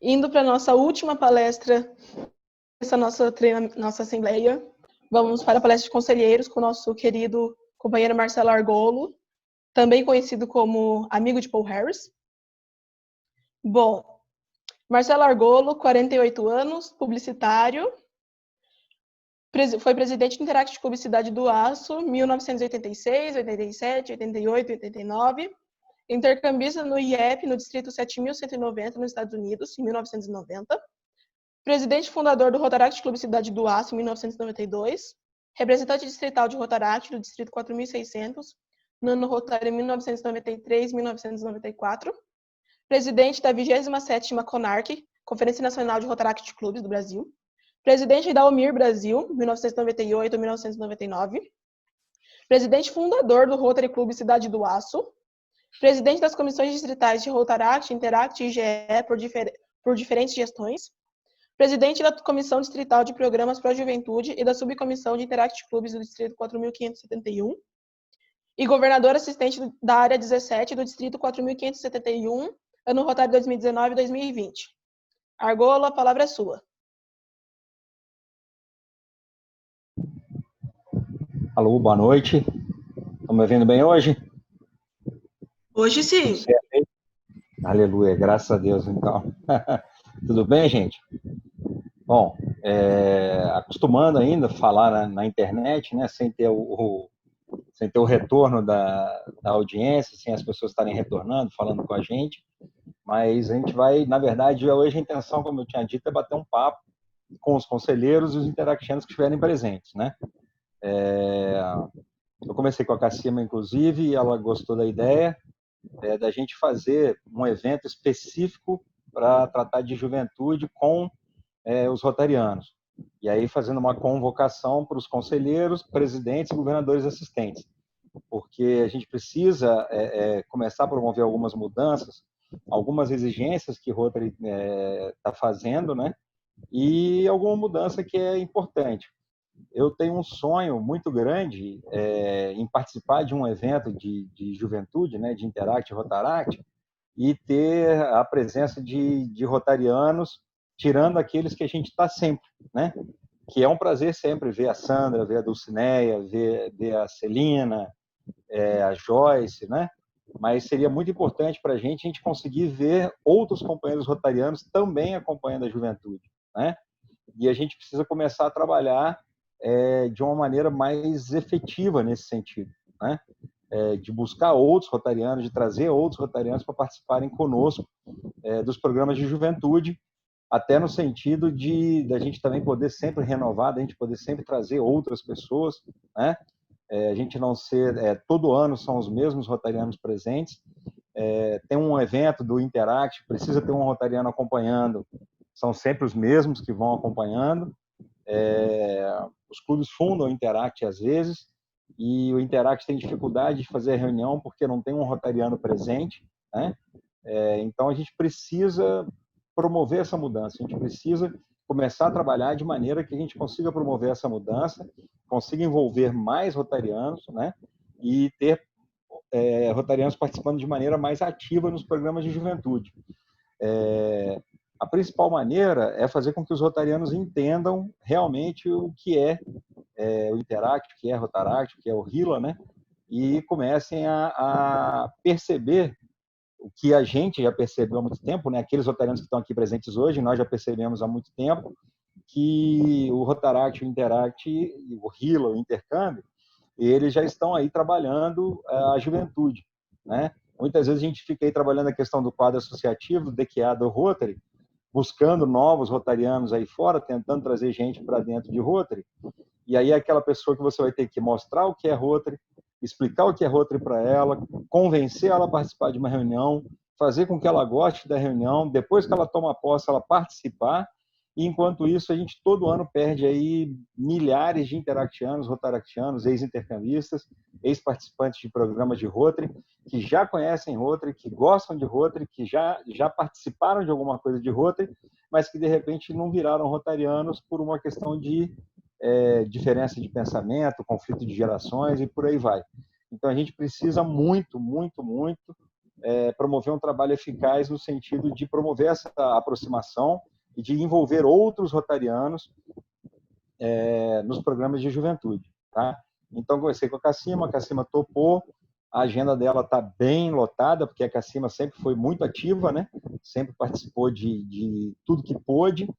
Indo para a nossa última palestra, essa nossa assembleia, vamos para a palestra de conselheiros com o nosso querido companheiro Marcelo Argolo, também conhecido como amigo de Paul Harris. Bom, Marcelo Argolo, 48 anos, publicitário, foi presidente do Interact de Publicidade do Aço, 1986, 87, 88, 89, intercambista no IEP, no Distrito 7190, nos Estados Unidos, em 1990, presidente fundador do Rotaract Clube Cidade do Aço, em 1992, representante distrital de Rotaract do Distrito 4600, no ano Rotary 1993-1994, presidente da 27ª CONARC, Conferência Nacional de Rotaract Clubes do Brasil, presidente da OMIR Brasil, 1998-1999, presidente fundador do Rotary Clube Cidade do Aço, presidente das comissões distritais de Rotaract, Interact e IGE por diferentes gestões, presidente da Comissão Distrital de Programas para a Juventude e da Subcomissão de Interact Clubes do Distrito 4571, e governador assistente da Área 17 do Distrito 4571, ano Rotary 2019 e 2020. Argolo, a palavra é sua. Alô, boa noite. Estão me ouvindo bem hoje? Hoje sim. Aleluia, graças a Deus, então. Tudo bem, gente? Bom, acostumando ainda a falar na internet, né, sem ter o retorno da audiência, sem as pessoas estarem retornando, falando com a gente, mas a gente vai, na verdade, hoje a intenção, como eu tinha dito, é bater um papo com os conselheiros e os interactianos que estiverem presentes, né? Eu comecei com a Cassima, inclusive, e ela gostou da ideia da gente fazer um evento específico para tratar de juventude com os rotarianos. E aí fazendo uma convocação para os conselheiros, presidentes e governadores assistentes. Porque a gente precisa começar a promover algumas mudanças, algumas exigências que o Rotary está fazendo, né? E alguma mudança que é importante. Eu tenho um sonho muito grande em participar de um evento de juventude, né, de Interact e Rotaract, e ter a presença de rotarianos, tirando aqueles que a gente está sempre, né? Que é um prazer sempre ver a Sandra, ver a Dulcineia, ver a Celina, a Joyce, né? Mas seria muito importante para a gente conseguir ver outros companheiros rotarianos também acompanhando a juventude, né? E a gente precisa começar a trabalhar de uma maneira mais efetiva nesse sentido, né? De buscar outros rotarianos, de trazer outros rotarianos para participarem conosco dos programas de juventude, até no sentido da gente também poder sempre renovar, da gente poder sempre trazer outras pessoas, né? A gente não ser, todo ano são os mesmos rotarianos presentes, tem um evento do Interact, precisa ter um rotariano acompanhando, são sempre os mesmos que vão acompanhando, os clubes fundam o Interact às vezes, e o Interact tem dificuldade de fazer a reunião porque não tem um rotariano presente, né? Então a gente precisa promover essa mudança, a gente precisa começar a trabalhar de maneira que a gente consiga promover essa mudança, consiga envolver mais rotarianos, né? E ter rotarianos participando de maneira mais ativa nos programas de juventude. A principal maneira é fazer com que os rotarianos entendam realmente o que é o Interact, o que é Rotaract, o que é o RILA, né? E comecem a perceber o que a gente já percebeu há muito tempo, né? Aqueles rotarianos que estão aqui presentes hoje, nós já percebemos há muito tempo que o Rotaract, o Interact, o RILA, o intercâmbio, eles já estão aí trabalhando a juventude, né? Muitas vezes a gente fica aí trabalhando a questão do quadro associativo, do DQA do Rotary, buscando novos rotarianos aí fora, tentando trazer gente para dentro de Rotary, e aí é aquela pessoa que você vai ter que mostrar o que é Rotary, explicar o que é Rotary para ela, convencer ela a participar de uma reunião, fazer com que ela goste da reunião, depois que ela toma posse, ela participar, e enquanto isso a gente todo ano perde aí milhares de interactianos, rotaractianos, ex-intercambistas, ex-participantes de programas de Rotary, que já conhecem Rotary, que gostam de Rotary, que já participaram de alguma coisa de Rotary, mas que de repente não viraram rotarianos por uma questão de diferença de pensamento, conflito de gerações e por aí vai. Então a gente precisa muito, muito, muito promover um trabalho eficaz no sentido de promover essa aproximação e de envolver outros rotarianos nos programas de juventude. Tá? Então, conversei com a Cassima topou, a agenda dela está bem lotada, porque a Cassima sempre foi muito ativa, né? Sempre participou de tudo que pôde,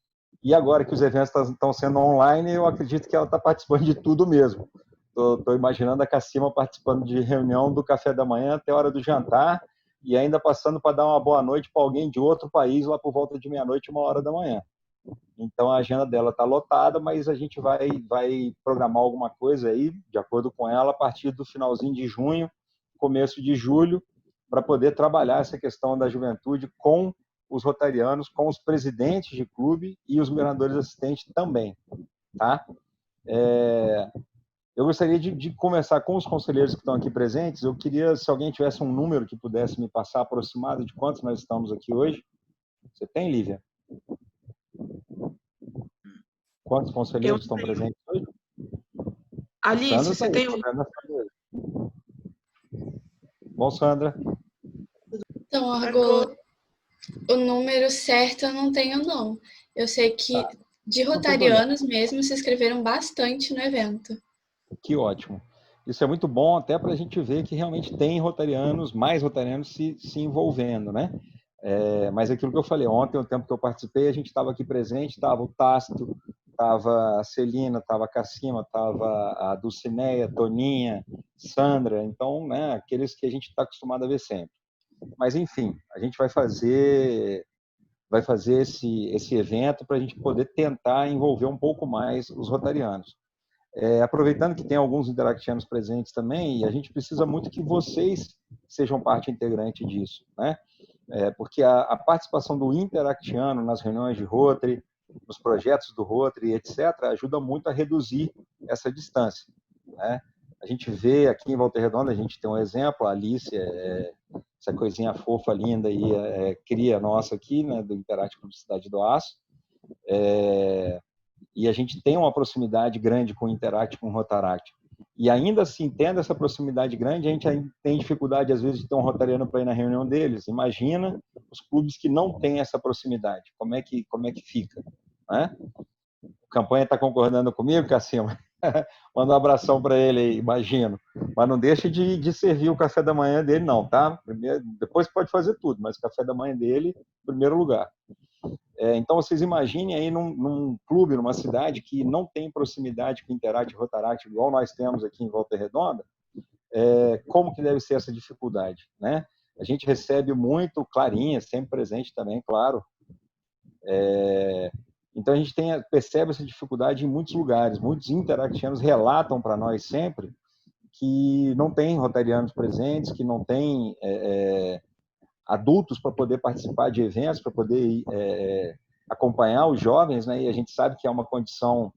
e agora que os eventos estão sendo online, eu acredito que ela está participando de tudo mesmo. Estou imaginando a Cassima participando de reunião do café da manhã até a hora do jantar, e ainda passando para dar uma boa noite para alguém de outro país lá por volta de meia-noite, 1h da manhã. Então a agenda dela está lotada, mas a gente vai programar alguma coisa aí, de acordo com ela, a partir do finalzinho de junho, começo de julho, para poder trabalhar essa questão da juventude com os rotarianos, com os presidentes de clube e os governadores assistentes também. Tá? Eu gostaria de conversar com os conselheiros que estão aqui presentes. Eu queria, se alguém tivesse um número que pudesse me passar aproximado de quantos nós estamos aqui hoje. Você tem, Lívia? Quantos conselheiros estão presentes hoje? Alice, você tem... Bom, Sandra. Então, Argola, o número certo eu não tenho, não. Eu sei que de rotarianos mesmo se inscreveram bastante no evento. Que ótimo. Isso é muito bom até para a gente ver que realmente tem rotarianos, mais rotarianos se envolvendo, né? Mas aquilo que eu falei ontem, o tempo que eu participei, a gente estava aqui presente, estava o Tácito, estava a Celina, estava a Cassima, estava a Dulcineia, Toninha, Sandra, então, né, aqueles que a gente está acostumado a ver sempre. Mas, enfim, a gente vai fazer esse evento para a gente poder tentar envolver um pouco mais os rotarianos. Aproveitando que tem alguns interactianos presentes também, e a gente precisa muito que vocês sejam parte integrante disso, né? Porque a participação do interactiano nas reuniões de Rotary, nos projetos do Rotary, etc., ajuda muito a reduzir essa distância, né? A gente vê aqui em Volta Redonda, a gente tem um exemplo, a Alice, essa coisinha fofa, linda, e cria nossa aqui, né, do Interact Publicidade do Aço, e a gente tem uma proximidade grande com o Interact, com o Rotaract. E ainda assim, tendo essa proximidade grande, a gente tem dificuldade, às vezes, de ter um rotariano para ir na reunião deles. Imagina os clubes que não têm essa proximidade. Como é que fica? Né? A campanha está concordando comigo, Cassima? Manda um abração para ele aí, imagino. Mas não deixe de servir o café da manhã dele, não, tá? Depois pode fazer tudo, mas o café da manhã dele, em primeiro lugar. Então, vocês imaginem aí num clube, numa cidade que não tem proximidade com o Interact e Rotaract, igual nós temos aqui em Volta Redonda, como que deve ser essa dificuldade, né? A gente recebe muito Clarinha, sempre presente também, claro. Então, a gente percebe essa dificuldade em muitos lugares. Muitos interactianos relatam para nós sempre que não tem rotarianos presentes, que não tem adultos para poder participar de eventos, para poder acompanhar os jovens, né? E a gente sabe que é uma condição,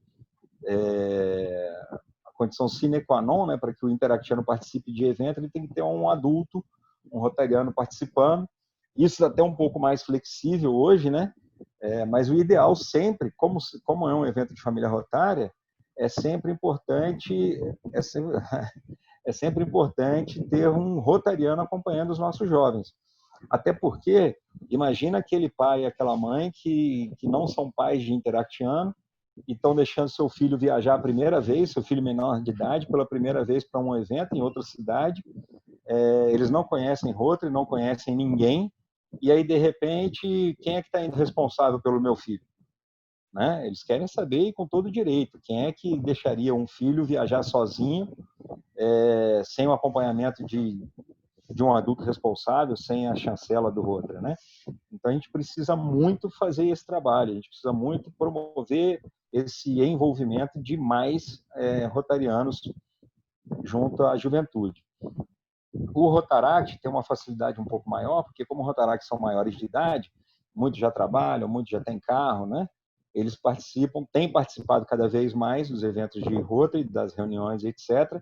a condição sine qua non, né? Para que o interactiano participe de evento, ele tem que ter um adulto, um rotariano participando. Isso é até um pouco mais flexível hoje, né? Mas o ideal sempre, como é um evento de família rotária, é sempre importante ter um rotariano acompanhando os nossos jovens. Até porque, imagina aquele pai e aquela mãe que não são pais de interactiano e estão deixando seu filho viajar a primeira vez, seu filho menor de idade, pela primeira vez para um evento em outra cidade. Eles não conhecem Rotary, não conhecem ninguém, e aí, de repente, quem é que está indo responsável pelo meu filho? Né? Eles querem saber, e com todo direito, quem é que deixaria um filho viajar sozinho, sem o acompanhamento de um adulto responsável, sem a chancela do Rotary, né? Então, a gente precisa muito fazer esse trabalho, a gente precisa muito promover esse envolvimento de mais rotarianos junto à juventude. O Rotaract tem uma facilidade um pouco maior, porque como Rotaract são maiores de idade, muitos já trabalham, muitos já têm carro, né? Eles têm participado cada vez mais dos eventos de Rotary, das reuniões, etc.,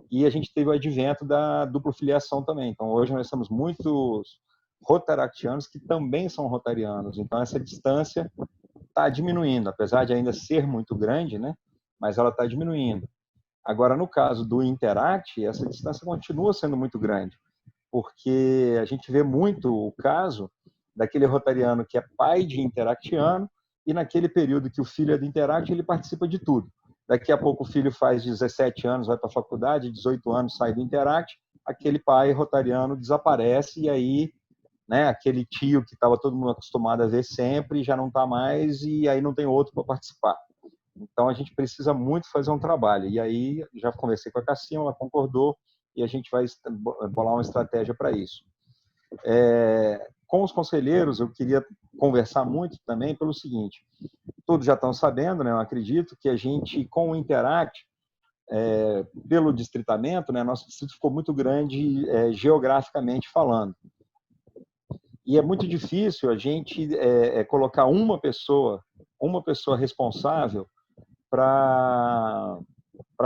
e a gente teve o advento da dupla filiação também. Então, hoje nós temos muitos rotaractianos que também são rotarianos. Então, essa distância está diminuindo, apesar de ainda ser muito grande, né? Mas ela está diminuindo. Agora, no caso do Interact, essa distância continua sendo muito grande, porque a gente vê muito o caso daquele rotariano que é pai de interactiano e naquele período que o filho é do Interact, ele participa de tudo. Daqui a pouco o filho faz 17 anos, vai para a faculdade, 18 anos sai do Interact, aquele pai rotariano desaparece e aí, né, aquele tio que estava todo mundo acostumado a ver sempre já não está mais e aí não tem outro para participar. Então a gente precisa muito fazer um trabalho. E aí já conversei com a Cassima, ela concordou e a gente vai bolar uma estratégia para isso. Com os conselheiros, eu queria conversar muito também pelo seguinte: todos já estão sabendo, né, eu acredito, que a gente, com o Interact, pelo distritamento, né, nosso distrito ficou muito grande geograficamente falando. E é muito difícil a gente colocar uma pessoa responsável para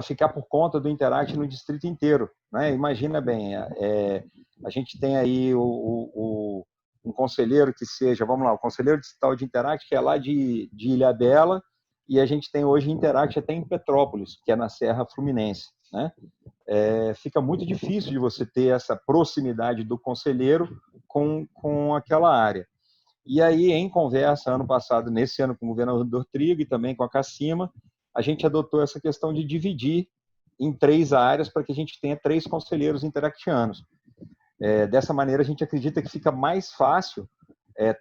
ficar por conta do Interact no distrito inteiro, né? Imagina bem, a gente tem aí um conselheiro que seja, vamos lá, o conselheiro distrital de Interact, que é lá de Ilhabela, e a gente tem hoje Interact até em Petrópolis, que é na Serra Fluminense, né? Fica muito difícil de você ter essa proximidade do conselheiro com aquela área. E aí, em conversa, ano passado, nesse ano com o governador Trigo e também com a Cassima, a gente adotou essa questão de dividir em 3 áreas para que a gente tenha 3 conselheiros interactianos. Dessa maneira, a gente acredita que fica mais fácil,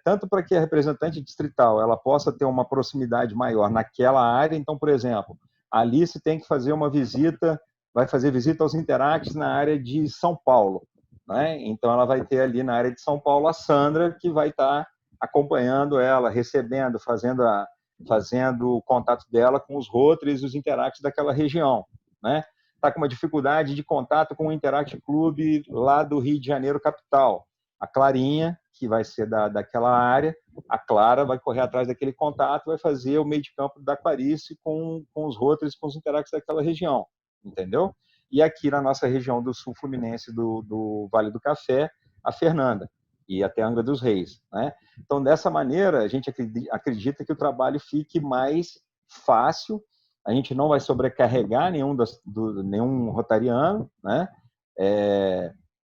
tanto para que a representante distrital ela possa ter uma proximidade maior naquela área. Então, por exemplo, a Alice tem que fazer uma visita, vai fazer visita aos Interacts na área de São Paulo, né? Então, ela vai ter ali na área de São Paulo a Sandra, que vai estar acompanhando ela, recebendo, fazendo o contato dela com os Rotaries e os Interacts daquela região, né? Está com uma dificuldade de contato com o Interact Clube lá do Rio de Janeiro, capital. A Clarinha, que vai ser daquela área, a Clara vai correr atrás daquele contato, vai fazer o meio de campo da Clarice com os Rotaries, com os Interacts daquela região, entendeu? E aqui na nossa região do sul fluminense, do Vale do Café, a Fernanda, e até Angra dos Reis, né? Então, dessa maneira, a gente acredita que o trabalho fique mais fácil, a gente não vai sobrecarregar nenhum rotariano, né?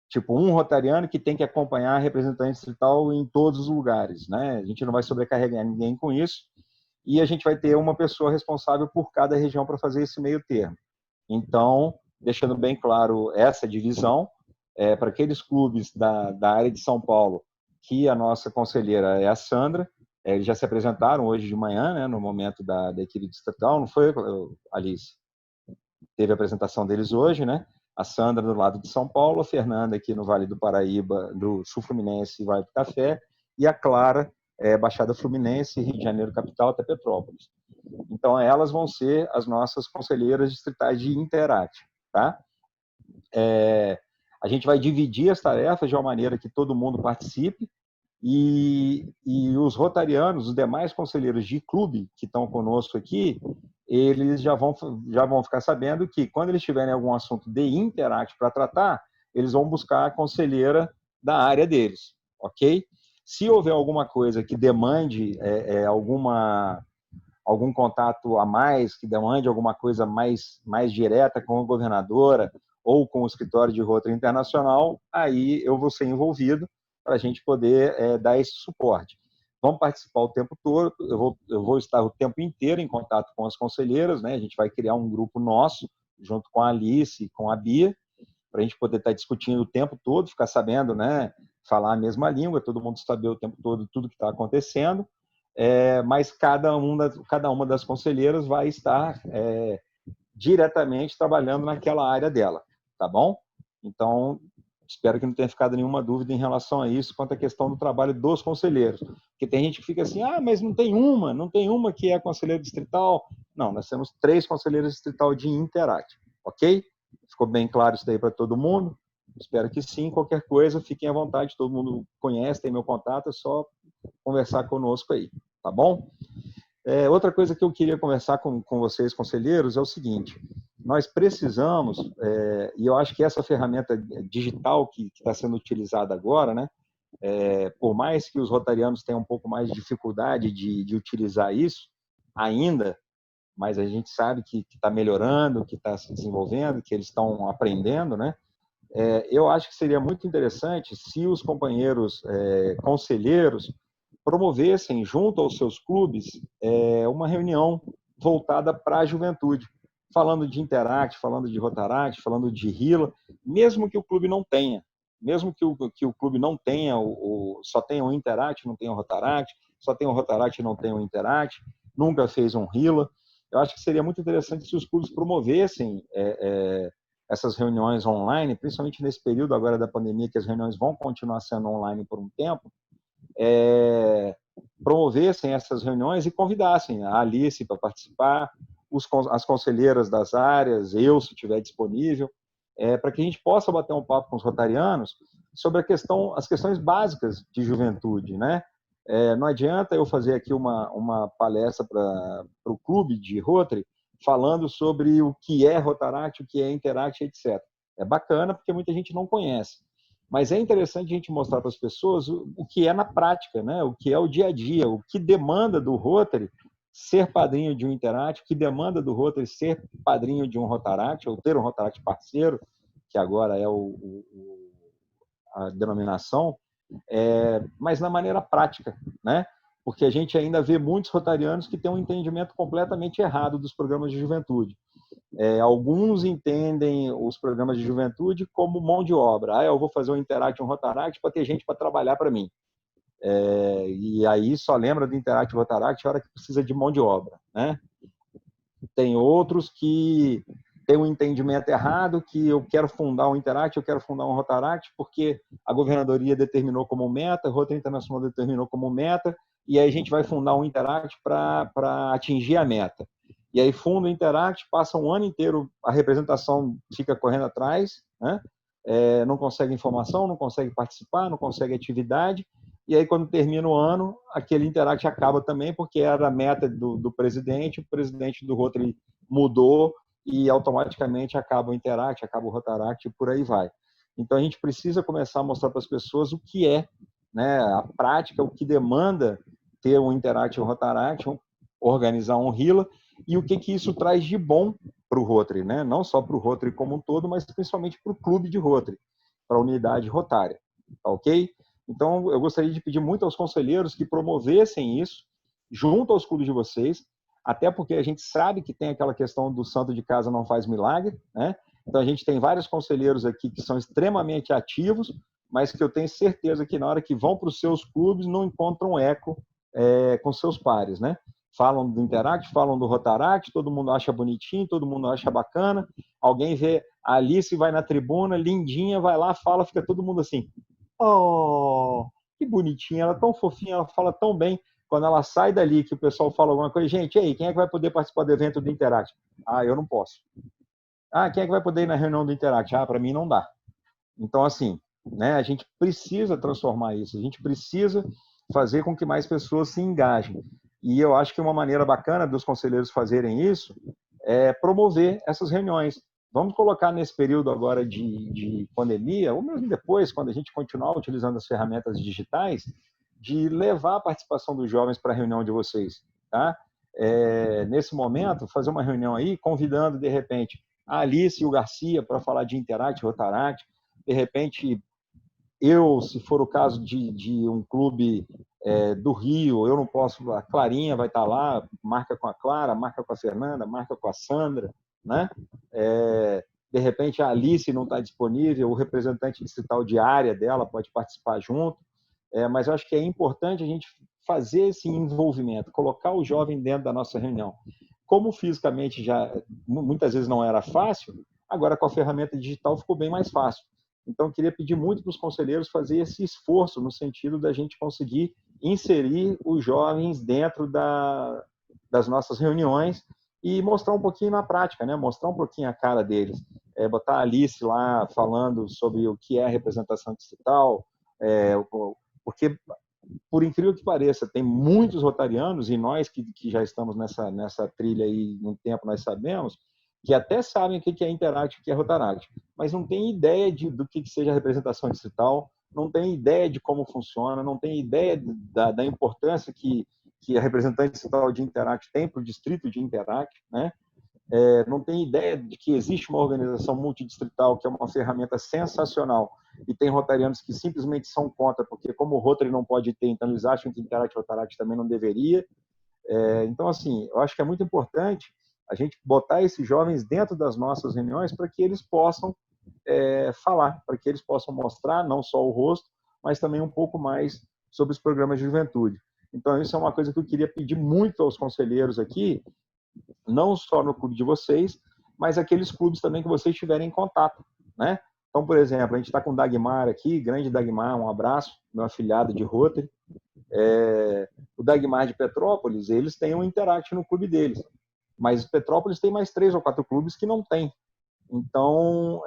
Tipo, um rotariano que tem que acompanhar a representante distrital em todos os lugares, né? A gente não vai sobrecarregar ninguém com isso, e a gente vai ter uma pessoa responsável por cada região para fazer esse meio termo. Então, deixando bem claro essa divisão, para aqueles clubes da área de São Paulo, que a nossa conselheira é a Sandra, eles já se apresentaram hoje de manhã, né, no momento da equipe distrital, não foi, Alice? Teve a apresentação deles hoje, né? A Sandra do lado de São Paulo, a Fernanda aqui no Vale do Paraíba, do Sul Fluminense e Vale do Café, e a Clara, Baixada Fluminense, Rio de Janeiro, capital, até Petrópolis. Então, elas vão ser as nossas conselheiras distritais de Interact, tá? A gente vai dividir as tarefas de uma maneira que todo mundo participe, e os rotarianos, os demais conselheiros de clube que estão conosco aqui, eles já vão ficar sabendo que quando eles tiverem algum assunto de Interact para tratar, eles vão buscar a conselheira da área deles, ok? Se houver alguma coisa que demande algum contato a mais, que demande alguma coisa mais direta com a governadora ou com o escritório de Rotary Internacional, aí eu vou ser envolvido para a gente poder dar esse suporte. Vamos participar o tempo todo, eu vou estar o tempo inteiro em contato com as conselheiras, né? A gente vai criar um grupo nosso, junto com a Alice e com a Bia, para a gente poder estar discutindo o tempo todo, ficar sabendo, né? Falar a mesma língua, todo mundo saber o tempo todo tudo que está acontecendo, mas cada uma das conselheiras vai estar diretamente trabalhando naquela área dela, tá bom? Então, espero que não tenha ficado nenhuma dúvida em relação a isso, quanto à questão do trabalho dos conselheiros. Porque tem gente que fica assim, mas não tem uma que é conselheira distrital. Não, nós temos 3 conselheiras distrital de Interact, ok? Ficou bem claro isso daí para todo mundo? Espero que sim. Qualquer coisa, fiquem à vontade, todo mundo conhece, tem meu contato, é só conversar conosco aí, tá bom? Outra coisa que eu queria conversar com vocês, conselheiros, é o seguinte: nós precisamos, e eu acho que essa ferramenta digital que está sendo utilizada agora, né, por mais que os rotarianos tenham um pouco mais de dificuldade de utilizar isso ainda, mas a gente sabe que está melhorando, que está se desenvolvendo, que eles estão aprendendo, né? Eu acho que seria muito interessante se os companheiros conselheiros promovessem, junto aos seus clubes, uma reunião voltada para a juventude, falando de Interact, falando de Rotaract, falando de RILA, mesmo que o clube não tenha, mesmo que o clube não tenha, só tenha o Interact, não tenha o Rotaract, só tenha o Rotaract e não tenha o Interact, nunca fez um RILA. Eu acho que seria muito interessante se os clubes promovessem essas reuniões online, principalmente nesse período agora da pandemia, que as reuniões vão continuar sendo online por um tempo, promovessem essas reuniões e convidassem a Alice para participar, as conselheiras das áreas, eu, se estiver disponível, para que a gente possa bater um papo com os rotarianos sobre as questões básicas de juventude, né? Não adianta eu fazer aqui uma palestra para o clube de Rotary falando sobre o que é Rotaract, o que é Interact, etc. É bacana porque muita gente não conhece. Mas é interessante a gente mostrar para as pessoas o que é na prática, né? O que é o dia a dia, o que demanda do Rotary ser padrinho de um Interact, o que demanda do Rotary ser padrinho de um Rotaract, ou ter um Rotaract parceiro, que agora é a denominação, mas na maneira prática, né? Porque a gente ainda vê muitos rotarianos que têm um entendimento completamente errado dos programas de juventude. Alguns entendem os programas de juventude como mão de obra. Eu vou fazer um Interact, um Rotaract para ter gente para trabalhar para mim. E aí só lembra do Interact e Rotaract a hora que precisa de mão de obra, né? Tem outros que têm um entendimento errado, que eu quero fundar um Interact, eu quero fundar um Rotaract, porque a governadoria determinou como meta, a Rotary Internacional determinou como meta, e aí a gente vai fundar um Interact para atingir a meta. E aí funda o Interact, passa um ano inteiro, a representação fica correndo atrás, né? Não consegue informação, não consegue participar, não consegue atividade, e aí quando termina o ano, aquele Interact acaba também, porque era a meta do presidente, o presidente do Rotary mudou, e automaticamente acaba o Interact, acaba o Rotaract, e por aí vai. Então a gente precisa começar a mostrar para as pessoas o que é, né, a prática, o que demanda ter um Interact e um Rotaract, organizar um RILA, e o que isso traz de bom para o Rotary, né? Não só para o Rotary como um todo, mas principalmente para o clube de Rotary, para a unidade rotária, tá ok? Então, eu gostaria de pedir muito aos conselheiros que promovessem isso junto aos clubes de vocês, até porque a gente sabe que tem aquela questão do santo de casa não faz milagre, né? Então, a gente tem vários conselheiros aqui que são extremamente ativos, mas que eu tenho certeza que na hora que vão para os seus clubes não encontram eco com seus pares, né? Falam do Interact, falam do Rotaract, todo mundo acha bonitinho, todo mundo acha bacana, alguém vê a Alice, vai na tribuna, lindinha, vai lá, fala, fica todo mundo assim, oh, que bonitinha, ela é tão fofinha, ela fala tão bem. Quando ela sai dali, que o pessoal fala alguma coisa, gente, e aí, quem é que vai poder participar do evento do Interact? Eu não posso. Quem é que vai poder ir na reunião do Interact? Para mim não dá. Então, assim, né, a gente precisa transformar isso, a gente precisa fazer com que mais pessoas se engajem. E eu acho que uma maneira bacana dos conselheiros fazerem isso é promover essas reuniões. Vamos colocar nesse período agora de pandemia, ou mesmo depois, quando a gente continuar utilizando as ferramentas digitais, de levar a participação dos jovens para a reunião de vocês. Tá? Nesse momento, fazer uma reunião aí, convidando, de repente, a Alice e o Garcia para falar de Interact, Rotaract, de repente, eu, se for o caso de um clube do Rio, eu não posso, a Clarinha vai estar lá, marca com a Clara, marca com a Fernanda, marca com a Sandra, né? De repente a Alice não está disponível, o representante distrital de área dela pode participar junto, mas eu acho que é importante a gente fazer esse envolvimento, colocar o jovem dentro da nossa reunião. Como fisicamente já muitas vezes não era fácil, agora com a ferramenta digital ficou bem mais fácil. Então, eu queria pedir muito para os conselheiros fazer esse esforço no sentido da gente conseguir inserir os jovens dentro das nossas reuniões e mostrar um pouquinho na prática, né? Mostrar um pouquinho a cara deles. Botar a Alice lá falando sobre o que é a representação distrital, porque, por incrível que pareça, tem muitos rotarianos, e nós que já estamos nessa trilha aí um tempo, nós sabemos, que até sabem o que é Interact e o que é Rotaract, mas não tem ideia do que seja a representação distrital, não tem ideia de como funciona, não tem ideia da importância que a representante distrital de Interact tem para o distrito de Interact, né? não tem ideia de que existe uma organização multidistrital, que é uma ferramenta sensacional, e tem rotarianos que simplesmente são contra, porque como o Rotary não pode ter, então eles acham que Interact Rotaract também não deveria. Então, assim, eu acho que é muito importante a gente botar esses jovens dentro das nossas reuniões para que eles possam falar, para que eles possam mostrar não só o rosto, mas também um pouco mais sobre os programas de juventude. Então, isso é uma coisa que eu queria pedir muito aos conselheiros aqui, não só no clube de vocês, mas aqueles clubes também que vocês tiverem em contato, né? Então, por exemplo, a gente está com o Dagmar aqui, grande Dagmar, um abraço, meu afilhado de Rotary. O Dagmar de Petrópolis, eles têm um Interact no clube deles, mas Petrópolis tem mais 3 ou 4 clubes que não tem. Então,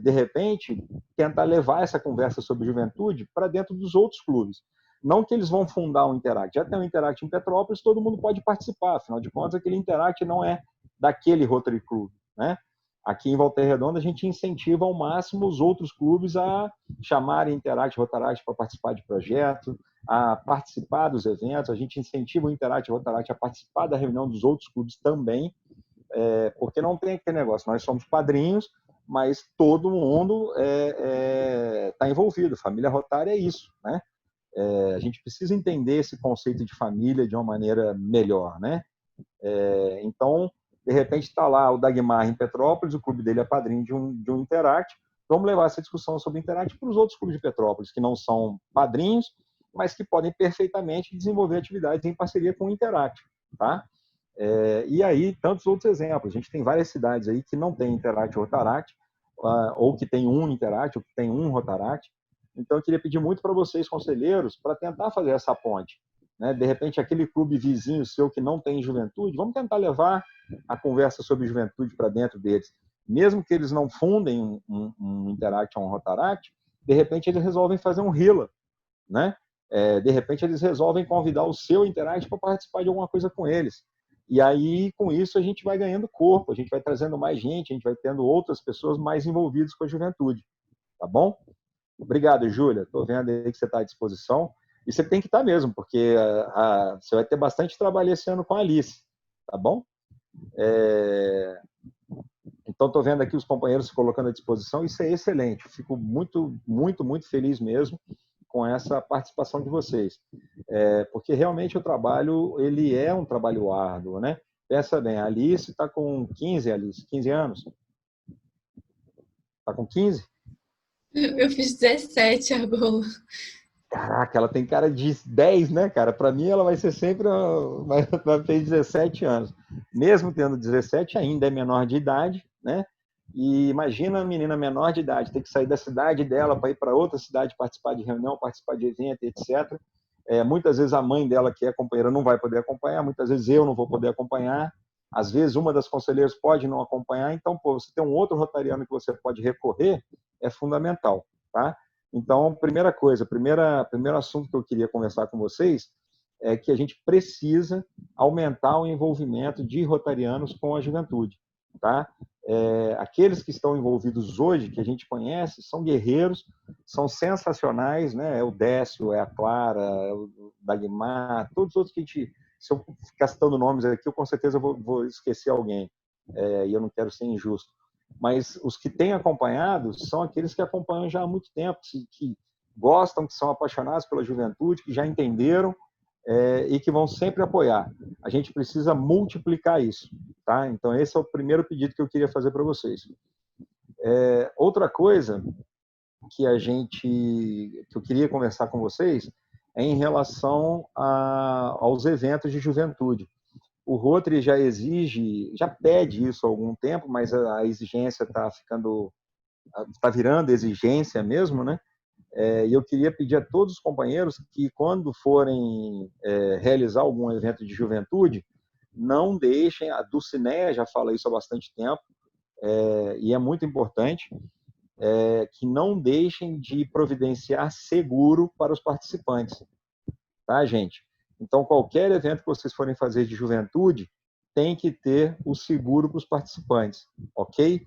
de repente, tentar levar essa conversa sobre juventude para dentro dos outros clubes. Não que eles vão fundar um Interact. Já tem um Interact em Petrópolis, todo mundo pode participar. Afinal de contas, aquele Interact não é daquele Rotary Club, né? Aqui em Volta Redonda, a gente incentiva ao máximo os outros clubes a chamarem Interact Rotaract para participar de projeto, a participar dos eventos. A gente incentiva o Interact Rotaract a participar da reunião dos outros clubes também, porque não tem aquele negócio. Nós somos padrinhos, mas todo mundo está envolvido. Família Rotária é isso, né? A gente precisa entender esse conceito de família de uma maneira melhor, né? Então, de repente está lá o Dagmar em Petrópolis, o clube dele é padrinho de um Interact. Vamos levar essa discussão sobre Interact para os outros clubes de Petrópolis, que não são padrinhos, mas que podem perfeitamente desenvolver atividades em parceria com o Interact, tá? E aí, tantos outros exemplos. A gente tem várias cidades aí que não tem Interact Rotaract, ou que tem um Interact, ou que tem um Rotaract. Então, eu queria pedir muito para vocês, conselheiros, para tentar fazer essa ponte. Né? De repente, aquele clube vizinho seu que não tem juventude, vamos tentar levar a conversa sobre juventude para dentro deles. Mesmo que eles não fundem um Interact ou um Rotaract, de repente eles resolvem fazer um RILA, né? De repente eles resolvem convidar o seu Interact para participar de alguma coisa com eles. E aí, com isso, a gente vai ganhando corpo, a gente vai trazendo mais gente, a gente vai tendo outras pessoas mais envolvidas com a juventude. Tá bom? Obrigado, Júlia. Estou vendo aí que você está à disposição. E você tem que estar mesmo, porque você vai ter bastante trabalho esse ano com a Alice. Tá bom? Então, estou vendo aqui os companheiros se colocando à disposição. Isso é excelente. Fico muito, muito, muito feliz mesmo com essa participação de vocês. Porque realmente o trabalho, ele é um trabalho árduo, né? Pensa bem, a Alice está com 15 anos? Está com 15? Eu fiz 17 agora. Caraca, ela tem cara de 10, né, cara? Para mim, ela vai ser sempre vai ter 17 anos. Mesmo tendo 17, ainda é menor de idade, né? E imagina a menina menor de idade ter que sair da cidade dela para ir para outra cidade participar de reunião, participar de evento, etc. Muitas vezes a mãe dela, que é companheira, não vai poder acompanhar, muitas vezes eu não vou poder acompanhar, às vezes uma das conselheiras pode não acompanhar, então, você ter um outro rotariano que você pode recorrer é fundamental, tá? Então, primeira coisa, primeiro assunto que eu queria conversar com vocês é que a gente precisa aumentar o envolvimento de rotarianos com a juventude, tá? Aqueles que estão envolvidos hoje, que a gente conhece, são guerreiros, são sensacionais, né? É o Décio, é a Clara, é o Dagmar, todos os outros que a gente, se eu ficar citando nomes aqui, eu com certeza vou esquecer alguém, e eu não quero ser injusto. Mas os que têm acompanhado são aqueles que acompanham já há muito tempo, que gostam, que são apaixonados pela juventude, que já entenderam e que vão sempre apoiar. A gente precisa multiplicar isso, tá? Então, esse é o primeiro pedido que eu queria fazer para vocês. Outra coisa que eu queria conversar com vocês é em relação aos eventos de juventude. O Rotary já pede isso há algum tempo, mas a exigência está virando exigência mesmo, né? E eu queria pedir a todos os companheiros que, quando forem realizar algum evento de juventude, não deixem, a Dulcinea já fala isso há bastante tempo, e é muito importante, que não deixem de providenciar seguro para os participantes, tá, gente? Então, qualquer evento que vocês forem fazer de juventude, tem que ter o seguro para os participantes, ok?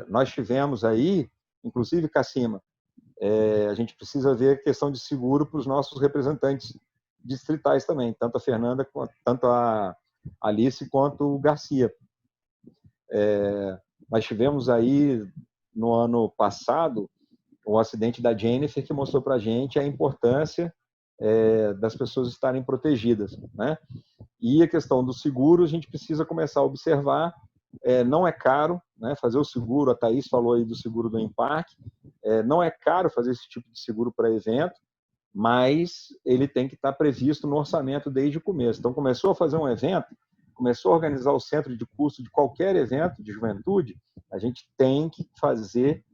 Nós tivemos aí, inclusive, Cassima, a gente precisa ver a questão de seguro para os nossos representantes distritais também, tanto a Fernanda, tanto a Alice quanto o Garcia. Nós tivemos aí, no ano passado, o acidente da Jennifer, que mostrou para a gente a importância das pessoas estarem protegidas, né? E a questão do seguro, a gente precisa começar a observar, não é caro, né, fazer o seguro, a Thaís falou aí do seguro do Emparque, não é caro fazer esse tipo de seguro para evento, mas ele tem que estar previsto no orçamento desde o começo. Então, começou a fazer um evento, começou a organizar o centro de custo de qualquer evento de juventude, a gente tem que fazer,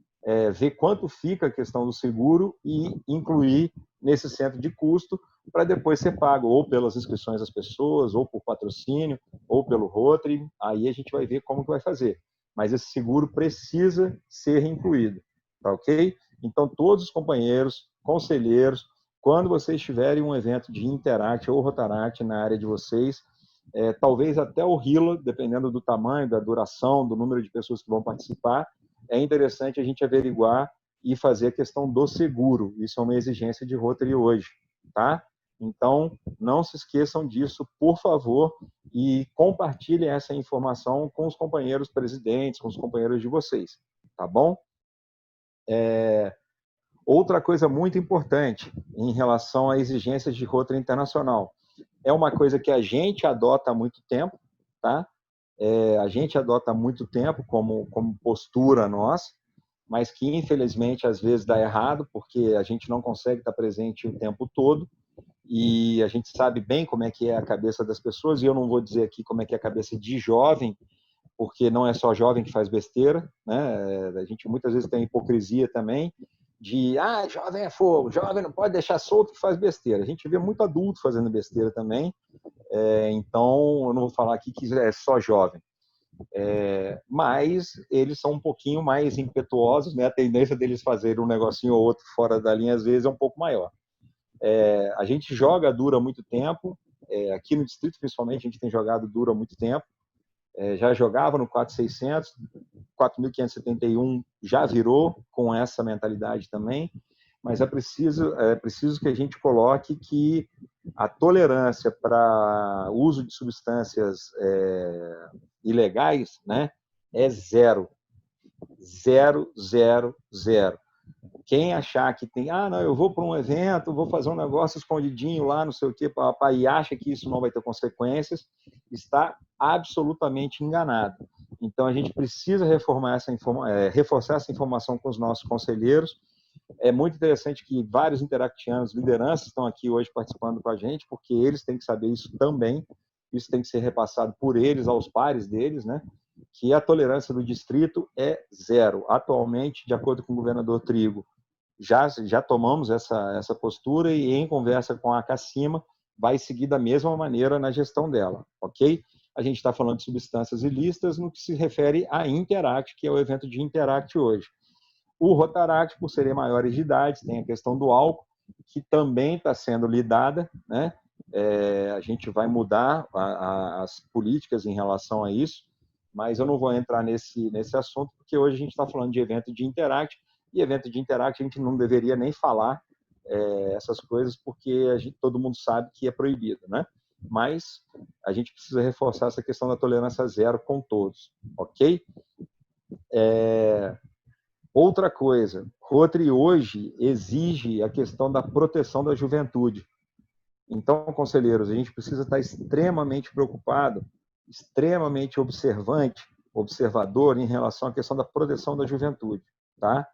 ver quanto fica a questão do seguro e incluir nesse centro de custo para depois ser pago ou pelas inscrições das pessoas, ou por patrocínio, ou pelo Rotary. Aí a gente vai ver como que vai fazer. Mas esse seguro precisa ser incluído, tá ok? Então, todos os companheiros, conselheiros, quando vocês tiverem um evento de Interact ou Rotaract na área de vocês, talvez até o RILA, dependendo do tamanho, da duração, do número de pessoas que vão participar, é interessante a gente averiguar e fazer a questão do seguro. Isso é uma exigência de Rotary hoje, tá? Então, não se esqueçam disso, por favor, e compartilhem essa informação com os companheiros presidentes, com os companheiros de vocês, tá bom? Outra coisa muito importante em relação a exigências de Rotary Internacional. É uma coisa que a gente adota há muito tempo, tá? A gente adota há muito tempo como postura nossa, mas que infelizmente às vezes dá errado, porque a gente não consegue estar presente o tempo todo, e a gente sabe bem como é que é a cabeça das pessoas, e eu não vou dizer aqui como é que é a cabeça de jovem, porque não é só jovem que faz besteira, né? A gente muitas vezes tem hipocrisia também, de, jovem é fogo, jovem não pode deixar solto que faz besteira. A gente vê muito adulto fazendo besteira também, então eu não vou falar aqui que é só jovem. Mas eles são um pouquinho mais impetuosos, né? A tendência deles fazerem um negocinho ou outro fora da linha às vezes é um pouco maior. A gente joga duro há muito tempo, aqui no distrito principalmente a gente tem jogado duro há muito tempo, já jogava no 4600, 4571 já virou com essa mentalidade também, mas é preciso que a gente coloque que a tolerância para uso de substâncias ilegais, né, é zero. Zero, zero, zero. Quem achar que tem, não, eu vou para um evento, vou fazer um negócio escondidinho lá, não sei o quê, e acha que isso não vai ter consequências, está absolutamente enganado. Então, a gente precisa reforçar essa informação com os nossos conselheiros. É muito interessante que vários interactianos, lideranças, estão aqui hoje participando com a gente, porque eles têm que saber isso também. Isso tem que ser repassado por eles, aos pares deles, né? Que a tolerância do distrito é zero. Atualmente, de acordo com o governador Trigo, já tomamos essa postura e, em conversa com a CACIMA, vai seguir da mesma maneira na gestão dela, ok? A gente está falando de substâncias ilícitas no que se refere a Interact, que é o evento de Interact hoje. O Rotaract, por serem maiores de idade, tem a questão do álcool, que também está sendo lidada, né? A gente vai mudar as políticas em relação a isso, mas eu não vou entrar nesse assunto, porque hoje a gente está falando de evento de Interact, e evento de Interact a gente não deveria nem falar essas coisas, porque todo mundo sabe que é proibido, né? Mas a gente precisa reforçar essa questão da tolerância zero com todos, ok? Outra coisa, Rotary hoje exige a questão da proteção da juventude. Então, conselheiros, a gente precisa estar extremamente preocupado, extremamente observador em relação à questão da proteção da juventude, tá?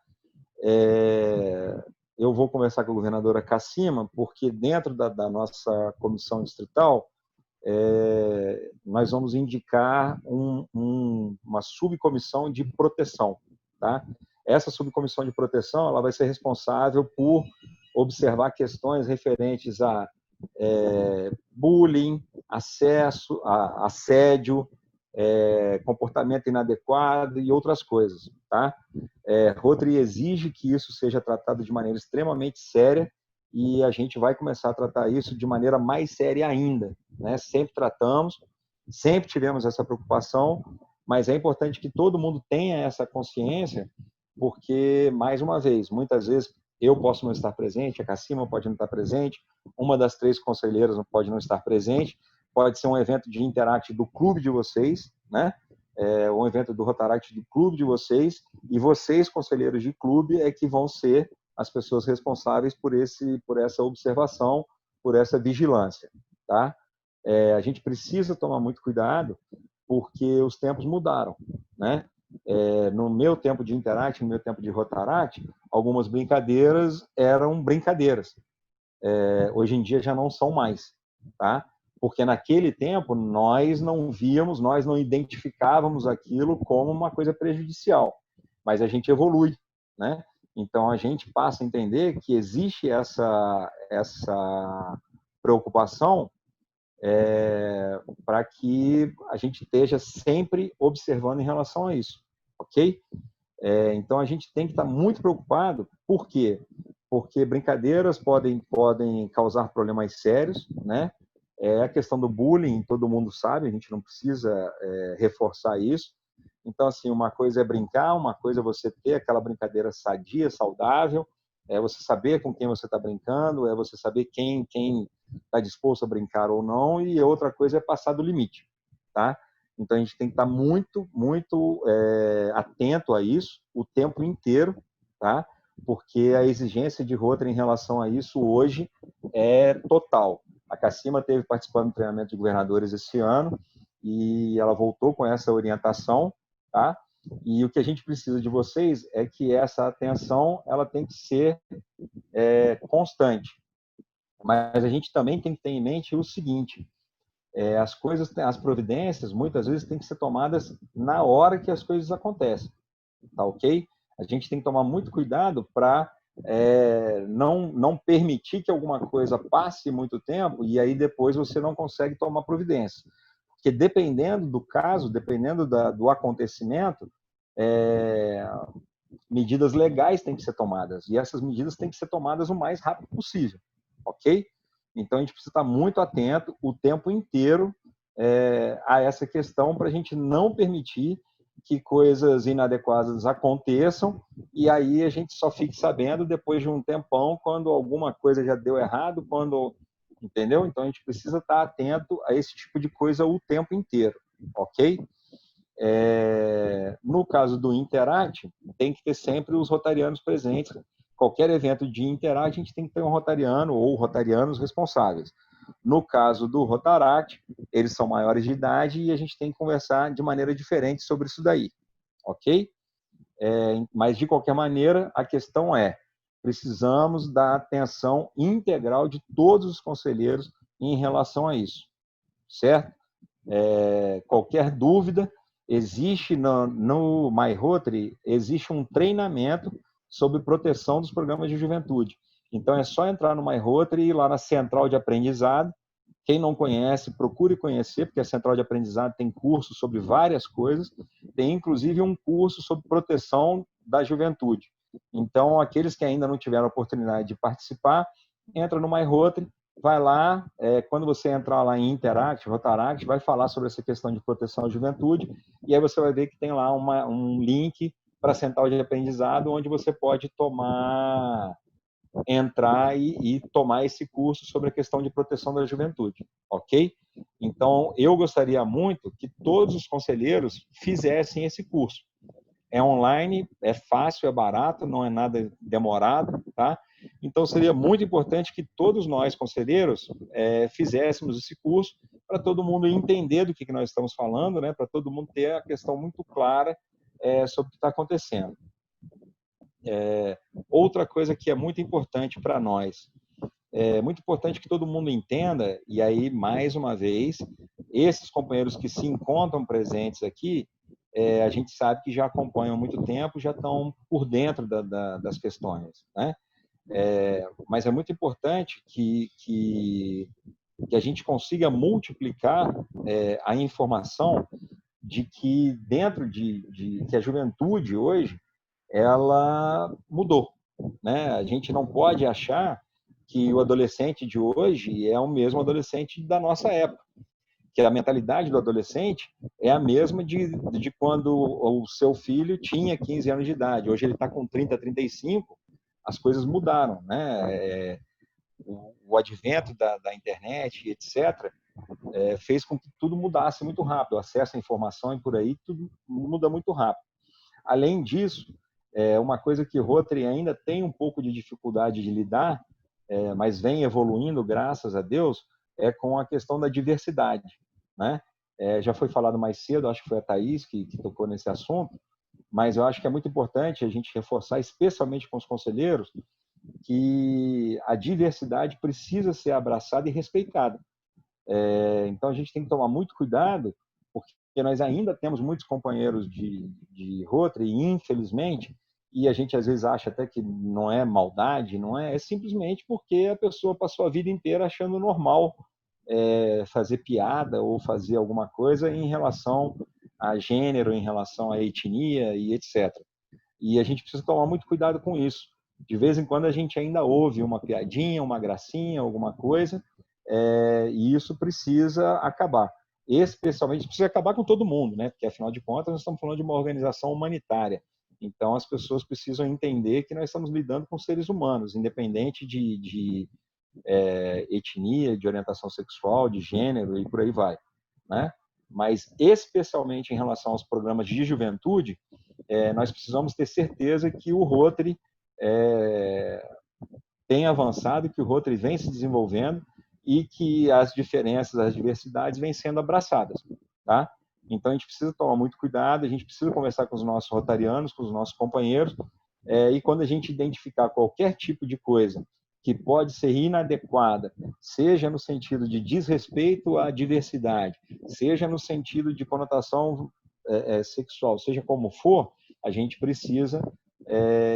Eu vou conversar com a governadora CACIMA, porque dentro da nossa comissão distrital, nós vamos indicar uma subcomissão de proteção, tá? Essa subcomissão de proteção, ela vai ser responsável por observar questões referentes a bullying, assédio, comportamento inadequado e outras coisas, tá? Rotary exige que isso seja tratado de maneira extremamente séria e a gente vai começar a tratar isso de maneira mais séria ainda, né? Sempre tratamos, sempre tivemos essa preocupação, mas é importante que todo mundo tenha essa consciência, porque, mais uma vez, muitas vezes eu posso não estar presente, a CACIMA pode não estar presente, uma das 3 conselheiras pode não estar presente, pode ser um evento de Interact do clube de vocês, né? Um evento do Rotaract do clube de vocês, e vocês, conselheiros de clube, é que vão ser as pessoas responsáveis por essa observação, por essa vigilância, tá? A gente precisa tomar muito cuidado, porque os tempos mudaram, né? No meu tempo de Interact, no meu tempo de Rotaract, algumas brincadeiras eram brincadeiras. Hoje em dia já não são mais, tá? Porque naquele tempo nós não víamos, nós não identificávamos aquilo como uma coisa prejudicial, mas a gente evolui, né? Então a gente passa a entender que existe essa preocupação para que a gente esteja sempre observando em relação a isso, ok? Então a gente tem que estar muito preocupado. Por quê? Porque brincadeiras podem causar problemas sérios, né? A questão do bullying, todo mundo sabe, a gente não precisa reforçar isso. Então, assim, uma coisa é brincar, uma coisa é você ter aquela brincadeira sadia, saudável, é você saber com quem você está brincando, é você saber quem está disposto a brincar ou não, e outra coisa é passar do limite, tá? Então, a gente tem que estar muito, muito atento a isso o tempo inteiro, tá? Porque a exigência de Rotary em relação a isso hoje é total. A Cassima esteve participando do treinamento de governadores esse ano e ela voltou com essa orientação, tá? E o que a gente precisa de vocês é que essa atenção ela tem que ser constante. Mas a gente também tem que ter em mente o seguinte: as providências muitas vezes têm que ser tomadas na hora que as coisas acontecem, tá ok? A gente tem que tomar muito cuidado para não permitir que alguma coisa passe muito tempo e aí depois você não consegue tomar providência. Porque dependendo do caso, dependendo do acontecimento, medidas legais têm que ser tomadas, e essas medidas têm que ser tomadas o mais rápido possível, ok? Então a gente precisa estar muito atento o tempo inteiro a essa questão para a gente não permitir que coisas inadequadas aconteçam e aí a gente só fique sabendo depois de um tempão, quando alguma coisa já deu errado, entendeu? Então a gente precisa estar atento a esse tipo de coisa o tempo inteiro, ok? No caso do Interact, tem que ter sempre os rotarianos presentes. Qualquer evento de Interact, a gente tem que ter um rotariano ou rotarianos responsáveis. No caso do Rotaract, eles são maiores de idade e a gente tem que conversar de maneira diferente sobre isso daí, ok? Mas, de qualquer maneira, a questão precisamos da atenção integral de todos os conselheiros em relação a isso, certo? Qualquer dúvida, existe no MyRotary, existe um treinamento sobre proteção dos programas de juventude. Então, é só entrar no MyRotary e ir lá na Central de Aprendizado. Quem não conhece, procure conhecer, porque a Central de Aprendizado tem cursos sobre várias coisas, tem inclusive um curso sobre proteção da juventude. Então, aqueles que ainda não tiveram a oportunidade de participar, entra no MyRotary, vai lá, quando você entrar lá em Interact, Rotaract, vai falar sobre essa questão de proteção à juventude, e aí você vai ver que tem lá um link para a Central de Aprendizado, onde você pode entrar e tomar esse curso sobre a questão de proteção da juventude, ok? Então, eu gostaria muito que todos os conselheiros fizessem esse curso. É online, é fácil, é barato, não é nada demorado, tá? Então, seria muito importante que todos nós, conselheiros, fizéssemos esse curso para todo mundo entender do que nós estamos falando, né? Para todo mundo ter a questão muito clara sobre o que está acontecendo. Outra coisa que é muito importante para nós, é muito importante que todo mundo entenda, e aí, mais uma vez, esses companheiros que se encontram presentes aqui, a gente sabe que já acompanham há muito tempo, já estão por dentro das questões, né? Mas é muito importante que a gente consiga multiplicar a informação de que dentro que a juventude hoje, ela mudou, né? A gente não pode achar que o adolescente de hoje é o mesmo adolescente da nossa época, que a mentalidade do adolescente é a mesma de quando o seu filho tinha 15 anos de idade. Hoje ele está com 30, 35, as coisas mudaram, né? O advento da internet, etc., fez com que tudo mudasse muito rápido, o acesso à informação e por aí, tudo muda muito rápido. Além disso, uma coisa que Rotary ainda tem um pouco de dificuldade de lidar, mas vem evoluindo, graças a Deus, é com a questão da diversidade, né? Já foi falado mais cedo, acho que foi a Thaís que tocou nesse assunto, mas eu acho que é muito importante a gente reforçar, especialmente com os conselheiros, que a diversidade precisa ser abraçada e respeitada. Então, a gente tem que tomar muito cuidado, porque nós ainda temos muitos companheiros de Rotary, infelizmente, e a gente às vezes acha até que não é maldade, não é simplesmente porque a pessoa passou a vida inteira achando normal fazer piada ou fazer alguma coisa em relação a gênero, em relação à etnia e etc. E a gente precisa tomar muito cuidado com isso. De vez em quando a gente ainda ouve uma piadinha, uma gracinha, alguma coisa, e isso precisa acabar. Especialmente, precisa acabar com todo mundo, né? Porque afinal de contas nós estamos falando de uma organização humanitária. Então as pessoas precisam entender que nós estamos lidando com seres humanos, independente de etnia, de orientação sexual, de gênero e por aí vai, né? Mas especialmente em relação aos programas de juventude, nós precisamos ter certeza que o Rotary tem avançado, que o Rotary vem se desenvolvendo e que as diferenças, as diversidades vêm sendo abraçadas, tá? Então a gente precisa tomar muito cuidado, a gente precisa conversar com os nossos rotarianos, com os nossos companheiros, e quando a gente identificar qualquer tipo de coisa que pode ser inadequada, seja no sentido de desrespeito à diversidade, seja no sentido de conotação sexual, seja como for, a gente precisa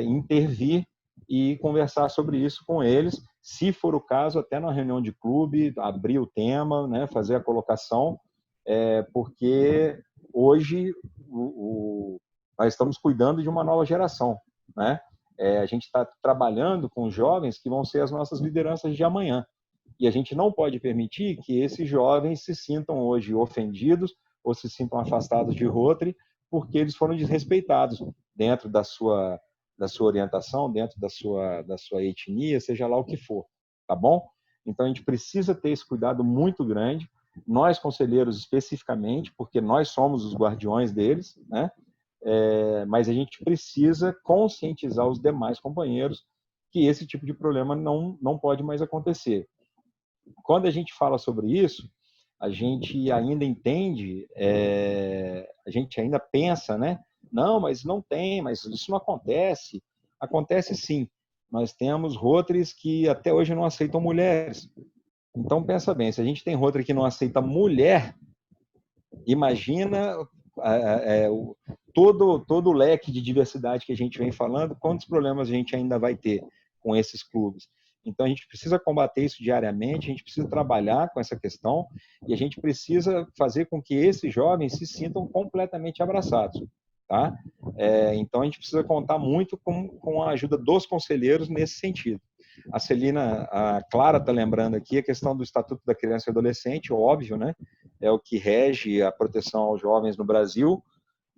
intervir e conversar sobre isso com eles, se for o caso, até na reunião de clube, abrir o tema, né, fazer a colocação, porque hoje nós estamos cuidando de uma nova geração, né? A gente está trabalhando com jovens que vão ser as nossas lideranças de amanhã. E a gente não pode permitir que esses jovens se sintam hoje ofendidos ou se sintam afastados de Rotary porque eles foram desrespeitados dentro da sua orientação, dentro da sua etnia, seja lá o que for, tá bom? Então a gente precisa ter esse cuidado muito grande, nós conselheiros especificamente, porque nós somos os guardiões deles, né? Mas a gente precisa conscientizar os demais companheiros que esse tipo de problema não pode mais acontecer. Quando a gente fala sobre isso, a gente ainda entende, a gente ainda pensa, né? Não, mas não tem, mas isso não acontece. Acontece sim. Nós temos Rotarys que até hoje não aceitam mulheres. Então, pensa bem, se a gente tem Rotary que não aceita mulher, imagina todo o leque de diversidade que a gente vem falando, quantos problemas a gente ainda vai ter com esses clubes. Então, a gente precisa combater isso diariamente, a gente precisa trabalhar com essa questão e a gente precisa fazer com que esses jovens se sintam completamente abraçados. Tá? Então, a gente precisa contar muito com a ajuda dos conselheiros nesse sentido. A Clara está lembrando aqui a questão do Estatuto da Criança e Adolescente, óbvio, né? É o que rege a proteção aos jovens no Brasil,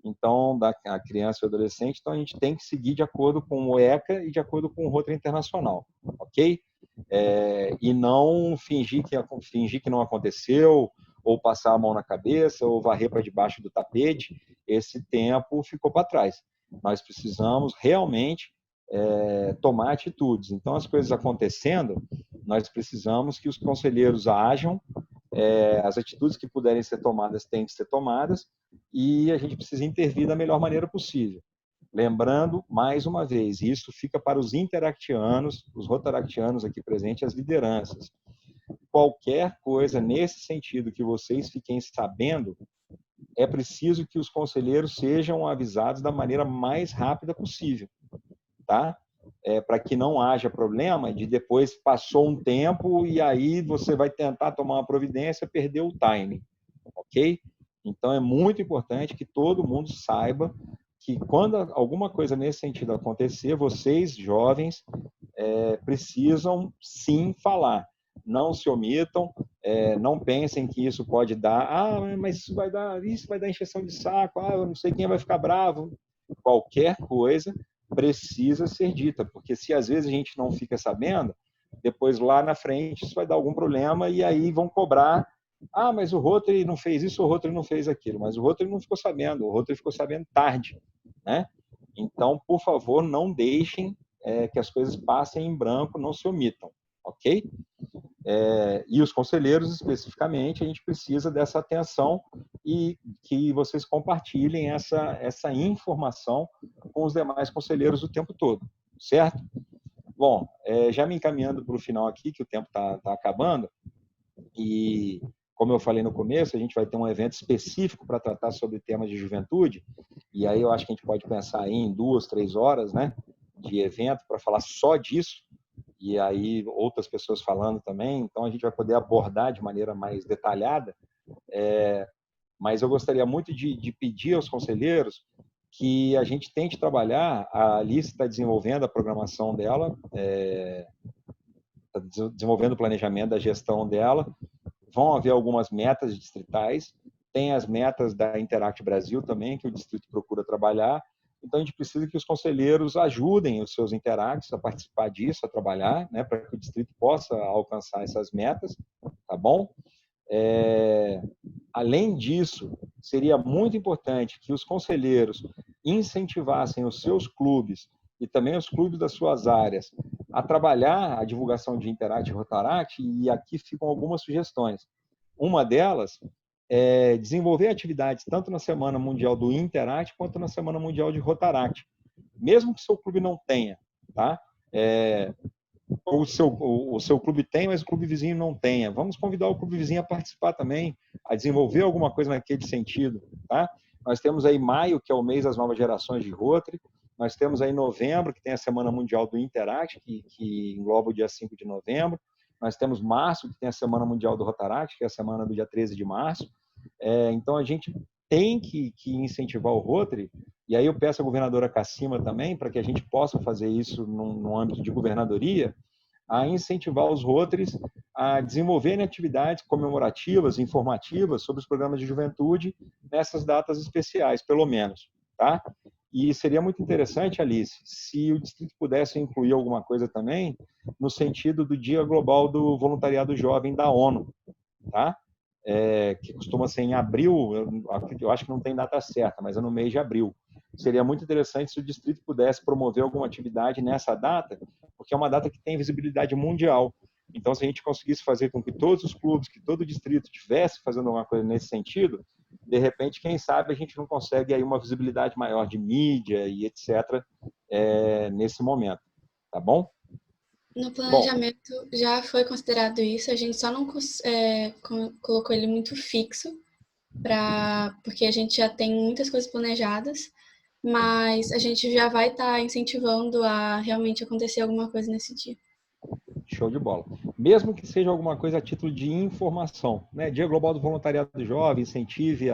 então, a criança e o adolescente, então a gente tem que seguir de acordo com o ECA e de acordo com o Rotary Internacional, ok? E não fingir que não aconteceu, ou passar a mão na cabeça, ou varrer para debaixo do tapete. Esse tempo ficou para trás. Nós precisamos realmente tomar atitudes. Então, as coisas acontecendo, nós precisamos que os conselheiros ajam, as atitudes que puderem ser tomadas têm que ser tomadas, e a gente precisa intervir da melhor maneira possível. Lembrando, mais uma vez, isso fica para os interactianos, os rotaractianos aqui presentes, as lideranças. Qualquer coisa nesse sentido que vocês fiquem sabendo, é preciso que os conselheiros sejam avisados da maneira mais rápida possível, tá? Para que não haja problema de depois passou um tempo e aí você vai tentar tomar uma providência, perdeu o timing, ok? Então é muito importante que todo mundo saiba que quando alguma coisa nesse sentido acontecer, vocês, jovens, precisam sim falar. Não se omitam, não pensem que isso pode dar, mas isso vai dar encheção de saco, eu não sei quem vai ficar bravo. Qualquer coisa precisa ser dita, porque se às vezes a gente não fica sabendo, depois lá na frente isso vai dar algum problema e aí vão cobrar Ah, mas o Rotary não fez isso, o Rotary não fez aquilo. Mas o Rotary não ficou sabendo, o Rotary ficou sabendo tarde, né? Então, por favor, não deixem que as coisas passem em branco, não se omitam, ok? E os conselheiros, especificamente, a gente precisa dessa atenção e que vocês compartilhem essa informação com os demais conselheiros o tempo todo, certo? Bom, já me encaminhando para o final aqui, que o tempo está acabando, e como eu falei no começo, a gente vai ter um evento específico para tratar sobre temas de juventude, e aí eu acho que a gente pode pensar aí em 2, 3 horas, né, de evento para falar só disso, e aí outras pessoas falando também, então a gente vai poder abordar de maneira mais detalhada, mas eu gostaria muito de pedir aos conselheiros que a gente tente trabalhar, a Alice está desenvolvendo a programação dela, está desenvolvendo o planejamento da gestão dela, vão haver algumas metas distritais, tem as metas da Interact Brasil também, que o distrito procura trabalhar, então a gente precisa que os conselheiros ajudem os seus Interacts a participar disso, a trabalhar, né, para que o distrito possa alcançar essas metas, tá bom? Além disso, seria muito importante que os conselheiros incentivassem os seus clubes e também os clubes das suas áreas a trabalhar a divulgação de Interact e Rotaract, e aqui ficam algumas sugestões. Uma delas é desenvolver atividades tanto na Semana Mundial do Interact quanto na Semana Mundial de Rotaract, mesmo que o seu clube não tenha, tá? O seu clube tem, mas o clube vizinho não tenha. Vamos convidar o clube vizinho a participar também, a desenvolver alguma coisa naquele sentido, tá? Nós temos aí maio, que é o mês das novas gerações de Rotary, nós temos aí novembro, que tem a Semana Mundial do Interact, que engloba o dia 5 de novembro, nós temos março, que tem a Semana Mundial do Rotaract, que é a semana do dia 13 de março, então a gente tem que incentivar o Rotary, e aí eu peço à governadora Cassima também, para que a gente possa fazer isso no âmbito de governadoria, a incentivar os Rotaries a desenvolverem atividades comemorativas, informativas sobre os programas de juventude nessas datas especiais, pelo menos, tá? E seria muito interessante, Alice, se o distrito pudesse incluir alguma coisa também no sentido do Dia Global do Voluntariado Jovem da ONU, tá? Que costuma ser em abril, eu acho que não tem data certa, mas é no mês de abril. Seria muito interessante se o distrito pudesse promover alguma atividade nessa data, porque é uma data que tem visibilidade mundial. Então, se a gente conseguisse fazer com que todos os clubes, que todo o distrito estivesse fazendo alguma coisa nesse sentido, de repente, quem sabe a gente não consegue aí uma visibilidade maior de mídia e etc. Nesse momento, tá bom? No planejamento já foi considerado isso, a gente só não colocou ele muito fixo, porque a gente já tem muitas coisas planejadas, mas a gente já vai estar incentivando a realmente acontecer alguma coisa nesse dia. Show de bola. Mesmo que seja alguma coisa a título de informação, né? Dia Global do Voluntariado Jovem, incentive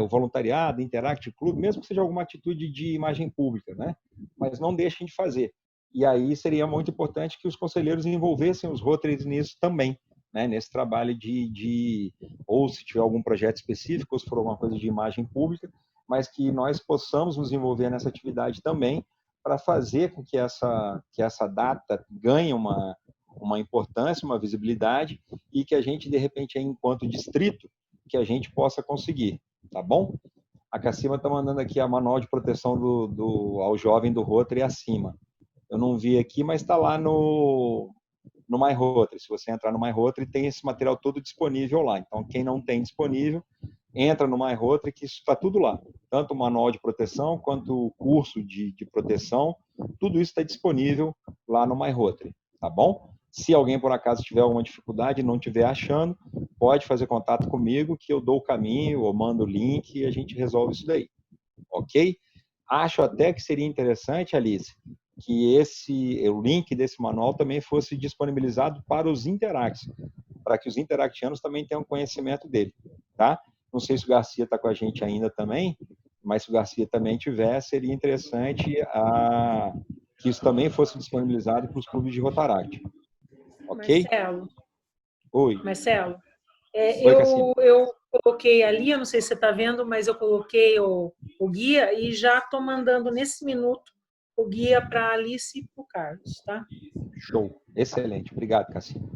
o voluntariado, Interact Club, mesmo que seja alguma atitude de imagem pública, né? Mas não deixem de fazer. E aí seria muito importante que os conselheiros envolvessem os Rotaries nisso também, né? Nesse trabalho ou se tiver algum projeto específico, ou se for alguma coisa de imagem pública, mas que nós possamos nos envolver nessa atividade também, para fazer com que essa data ganhe uma importância, uma visibilidade, e que a gente, de repente, enquanto distrito, que a gente possa conseguir, tá bom? A Cassima está mandando aqui a manual de proteção ao jovem do Rotary acima. Eu não vi aqui, mas está lá no My Rotary. Se você entrar no My Rotary, tem esse material todo disponível lá. Então, quem não tem disponível, entra no My Rotary, que isso está tudo lá. Tanto o manual de proteção, quanto o curso de proteção, tudo isso está disponível lá no My Rotary, tá bom? Se alguém, por acaso, tiver alguma dificuldade e não estiver achando, pode fazer contato comigo, que eu dou o caminho, ou mando o link e a gente resolve isso daí, ok? Acho até que seria interessante, Alice, que o link desse manual também fosse disponibilizado para os Interacts, para que os interactianos também tenham conhecimento dele, tá? Não sei se o Garcia está com a gente ainda também, mas se o Garcia também tiver, seria interessante que isso também fosse disponibilizado para os clubes de Rotaract. Ok? Marcelo. Oi. Marcelo, Oi, eu coloquei ali, eu não sei se você está vendo, mas eu coloquei o guia e já estou mandando nesse minuto o guia para a Alice e para o Carlos, tá? Show. Excelente. Obrigado, Cassino.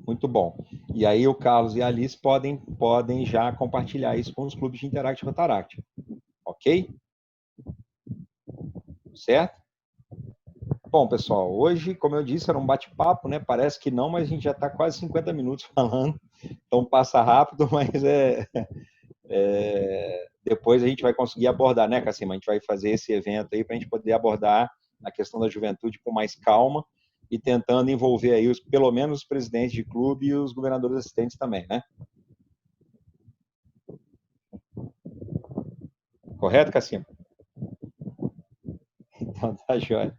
Muito bom. E aí o Carlos e a Alice podem já compartilhar isso com os clubes de Interact e Rotaract. Ok? Certo? Bom, pessoal, hoje, como eu disse, era um bate-papo, né? Parece que não, mas a gente já está quase 50 minutos falando. Então passa rápido, mas depois a gente vai conseguir abordar, né, Cassima? A gente vai fazer esse evento aí para a gente poder abordar a questão da juventude com mais calma e tentando envolver aí pelo menos os presidentes de clube e os governadores assistentes também, né? Correto, Cassima? Então tá jóia.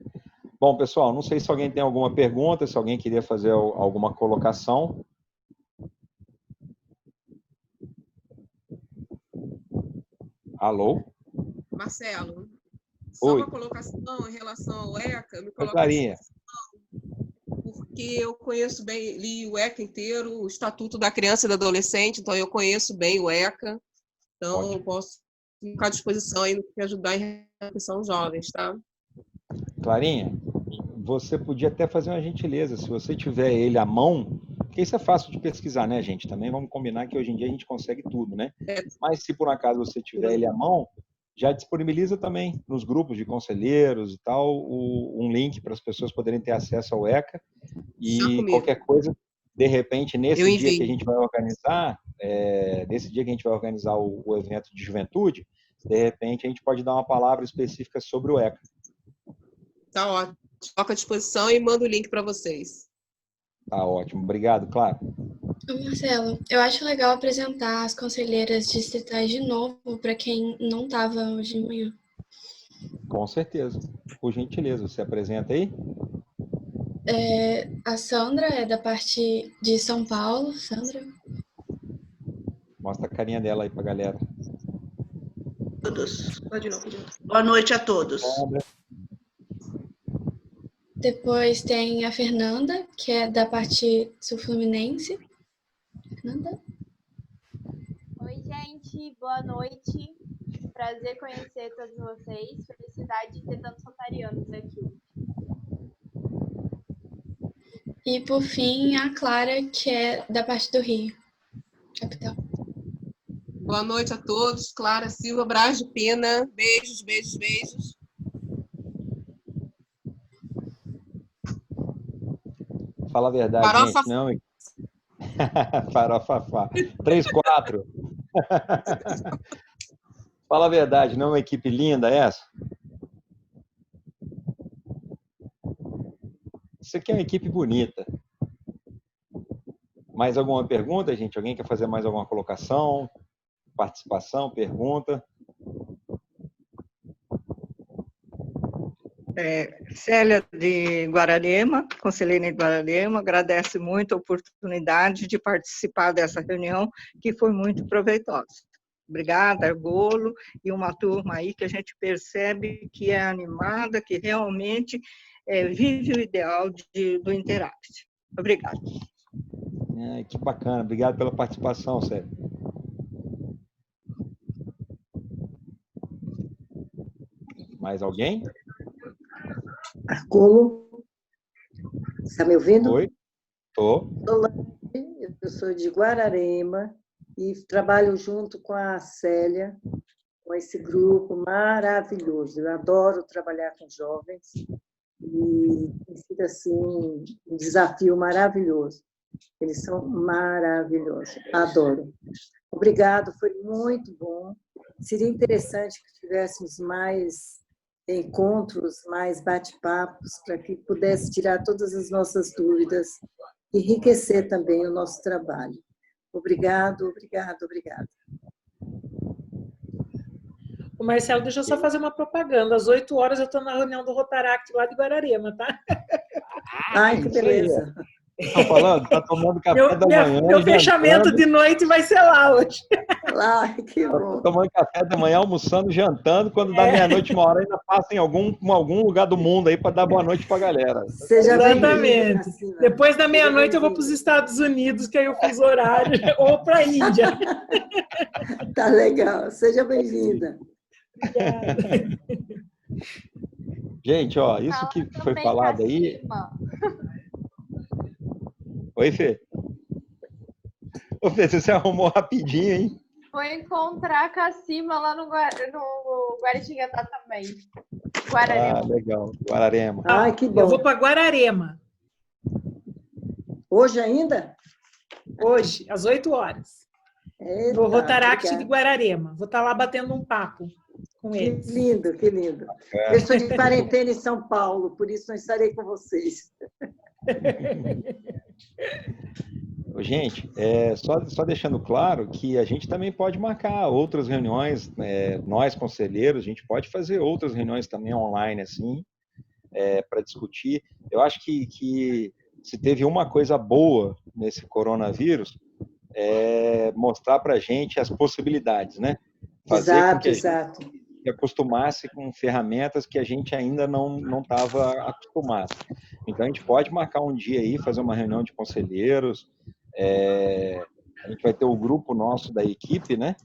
Bom, pessoal, não sei se alguém tem alguma pergunta, se alguém queria fazer alguma colocação. Alô? Marcelo, só Oi. uma colocação em relação ao ECA, me coloca Clarinha. porque eu conheço bem, li o ECA inteiro, o Estatuto da Criança e do Adolescente, então eu conheço bem o ECA, então Ótimo. eu posso ficar à disposição aí no que ajudar em relação aos jovens, tá? Clarinha, você podia até fazer uma gentileza, se você tiver ele à mão, porque isso é fácil de pesquisar, né, gente? Também vamos combinar que hoje em dia a gente consegue tudo, né? Mas se por um acaso você tiver ele à mão, já disponibiliza também nos grupos de conselheiros e tal, um link para as pessoas poderem ter acesso ao ECA. E qualquer coisa, de repente, nesse dia que a gente vai organizar, o evento de juventude, de repente a gente pode dar uma palavra específica sobre o ECA. Tá ótimo. Coloco à disposição e mando o link para vocês. Tá ótimo. Obrigado, Clara. Marcelo, eu acho legal apresentar as conselheiras distritais de novo para quem não estava hoje de manhã. Com certeza. Por gentileza, você apresenta aí? A Sandra é da parte de São Paulo. Sandra? Mostra a carinha dela aí para a galera. Todos. Boa noite a todos. Depois tem a Fernanda, que é da parte sul-fluminense. Fernanda? Oi, gente. Boa noite. Prazer conhecer todos vocês. Felicidade de ter tantos rotarianos aqui. E, por fim, a Clara, que é da parte do Rio, capital. Boa noite a todos. Clara Silva, Braz de Pena. Beijos, beijos, beijos. Fala a verdade, Farofa... gente. Não... Farofafá. 3-4. Fala a verdade, não é uma equipe linda essa? Isso aqui é uma equipe bonita. Mais alguma pergunta, gente? Alguém quer fazer mais alguma colocação? Participação, pergunta? Célia de Guararema, conselheira de Guararema, agradece muito a oportunidade de participar dessa reunião, que foi muito proveitosa. Obrigada, Argolo, e uma turma aí que a gente percebe que é animada, que realmente vive o ideal do Interact. Obrigada. Que bacana, obrigado pela participação, Célia. Mais alguém? Argolo, está me ouvindo? Oi, estou. Olá, eu sou de Guararema e trabalho junto com a Célia, com esse grupo maravilhoso. Eu adoro trabalhar com jovens e tem sido assim um desafio maravilhoso. Eles são maravilhosos, adoro. Obrigado, foi muito bom. Seria interessante que tivéssemos mais encontros, mais bate-papos, para que pudesse tirar todas as nossas dúvidas e enriquecer também o nosso trabalho. Obrigado, obrigado, obrigada. Marcelo, deixa eu só fazer uma propaganda. Às 8 horas eu estou na reunião do Rotaract lá de Guararema, tá? Ai, que beleza. Estou falando, está tomando café da manhã. Meu fechamento de noite vai ser lá hoje. Ai, que bom. Tomando café da manhã, almoçando, jantando. Quando dá meia-noite, uma hora, ainda passa em algum lugar do mundo aí para dar boa noite para a galera. Seja exatamente. Depois da meia-noite eu vou para os Estados Unidos, que aí eu fiz horário, ou para a Índia. Tá legal. Seja bem-vinda. Gente, ó, isso que foi falado aí... Oi, Fê. Ô, Fê, você arrumou rapidinho, hein? Vou encontrar a Cacima lá no Guaratinguetá também. Guararema. Ah, legal. Guararema. Ai, que Eu bom. vou para Guararema, Hoje ainda? hoje, às 8 horas. Eita, No Rotaract de obrigada. Guararema. Vou estar lá batendo um papo com Que eles. lindo, que lindo. Eu estou de quarentena em São Paulo, por isso não estarei com vocês. Gente, só deixando claro que a gente também pode marcar outras reuniões, nós conselheiros, a gente pode fazer outras reuniões também online, assim, para discutir. Eu acho que se teve uma coisa boa nesse coronavírus, é mostrar para a gente as possibilidades, né? Fazer com que a gente Exato. se acostumasse com ferramentas que a gente ainda não estava acostumado. Então, a gente pode marcar um dia aí, fazer uma reunião de conselheiros. A gente vai ter o grupo nosso da equipe, né?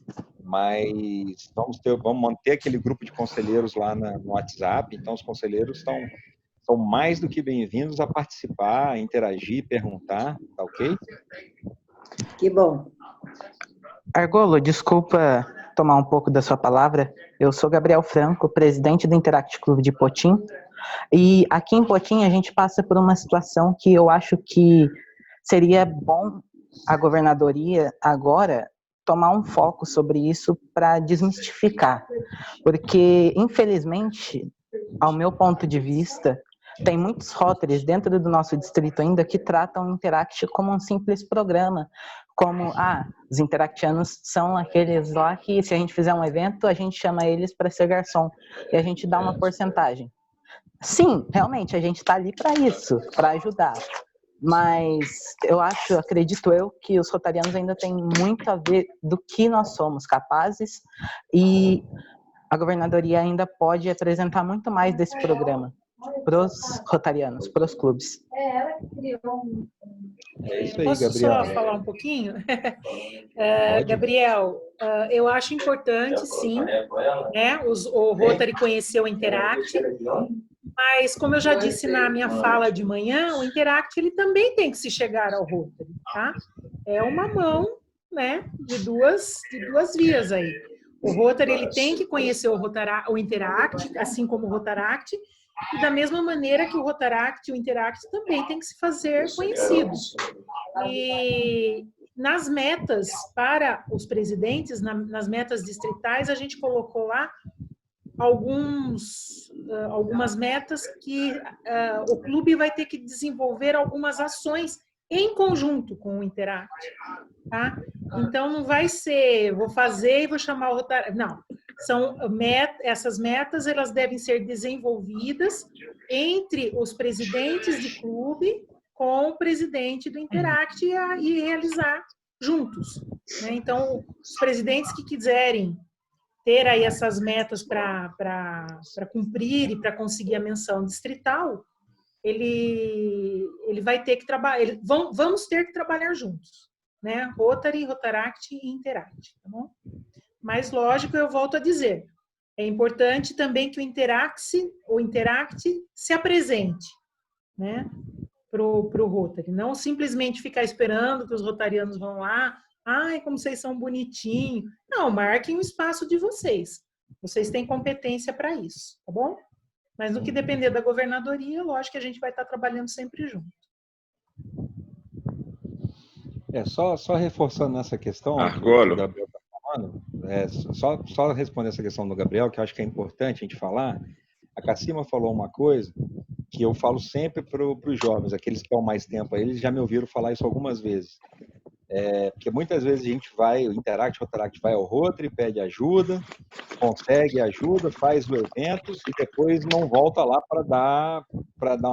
Mas vamos manter aquele grupo de conselheiros lá no WhatsApp. Então, os conselheiros são mais do que bem-vindos a participar, a interagir, perguntar, tá ok? Que bom. Argolo, desculpa tomar um pouco da sua palavra. Eu sou Gabriel Franco, presidente do Interact Clube de Potim. E aqui em Potim a gente passa por uma situação que eu acho que seria bom a governadoria agora tomar um foco sobre isso para desmistificar. Porque, infelizmente, ao meu ponto de vista, tem muitos Rotaries dentro do nosso distrito ainda que tratam o Interact como um simples programa, como, os interactianos são aqueles lá que, se a gente fizer um evento, a gente chama eles para ser garçom, e a gente dá uma porcentagem. Sim, realmente, a gente está ali para isso, para ajudar. Mas acredito eu, que os rotarianos ainda têm muito a ver do que nós somos capazes, e a governadoria ainda pode apresentar muito mais desse programa para os rotarianos, para os clubes. É isso aí, Posso Gabriel. só falar um pouquinho? Gabriel, eu acho importante, sim, né, o Rotary conhecer o Interact, mas, como eu já disse na minha fala de manhã, o Interact ele também tem que se chegar ao Rotary, tá? É uma mão, né, de duas vias aí. O Rotary ele tem que conhecer o Interact, assim como o Rotaract, e da mesma maneira que o Rotaract e o Interact também tem que se fazer conhecidos. E nas metas para os presidentes, nas metas distritais, a gente colocou lá algumas metas que o clube vai ter que desenvolver algumas ações em conjunto com o Interact, tá? Então, não vai ser, vou fazer e vou chamar o Rotaract. Não, essas metas, elas devem ser desenvolvidas entre os presidentes de clube com o presidente do Interact e realizar juntos, né? Então, os presidentes que quiserem ter aí essas metas para cumprir e para conseguir a menção distrital, ele vai ter que trabalhar, vamos ter que trabalhar juntos, né? Rotary, Rotaract e Interact, tá bom? Mas, lógico, eu volto a dizer, é importante também que o Interact se apresente, né, pro Rotary, não simplesmente ficar esperando que os rotarianos vão lá, como vocês são bonitinhos. Não, marquem o espaço de vocês. Vocês têm competência para isso, tá bom? Mas no que depender da governadoria, lógico que a gente vai estar trabalhando sempre junto. Só reforçando essa questão, Argolo. que o Gabriel está falando, só responder essa questão do Gabriel, que eu acho que é importante a gente falar. A Cacima falou uma coisa que eu falo sempre para os jovens, aqueles que estão mais tempo aí, eles já me ouviram falar isso algumas vezes. Porque muitas vezes a gente o Rotaract vai ao Rotary, pede ajuda, consegue ajuda, faz o evento e depois não volta lá para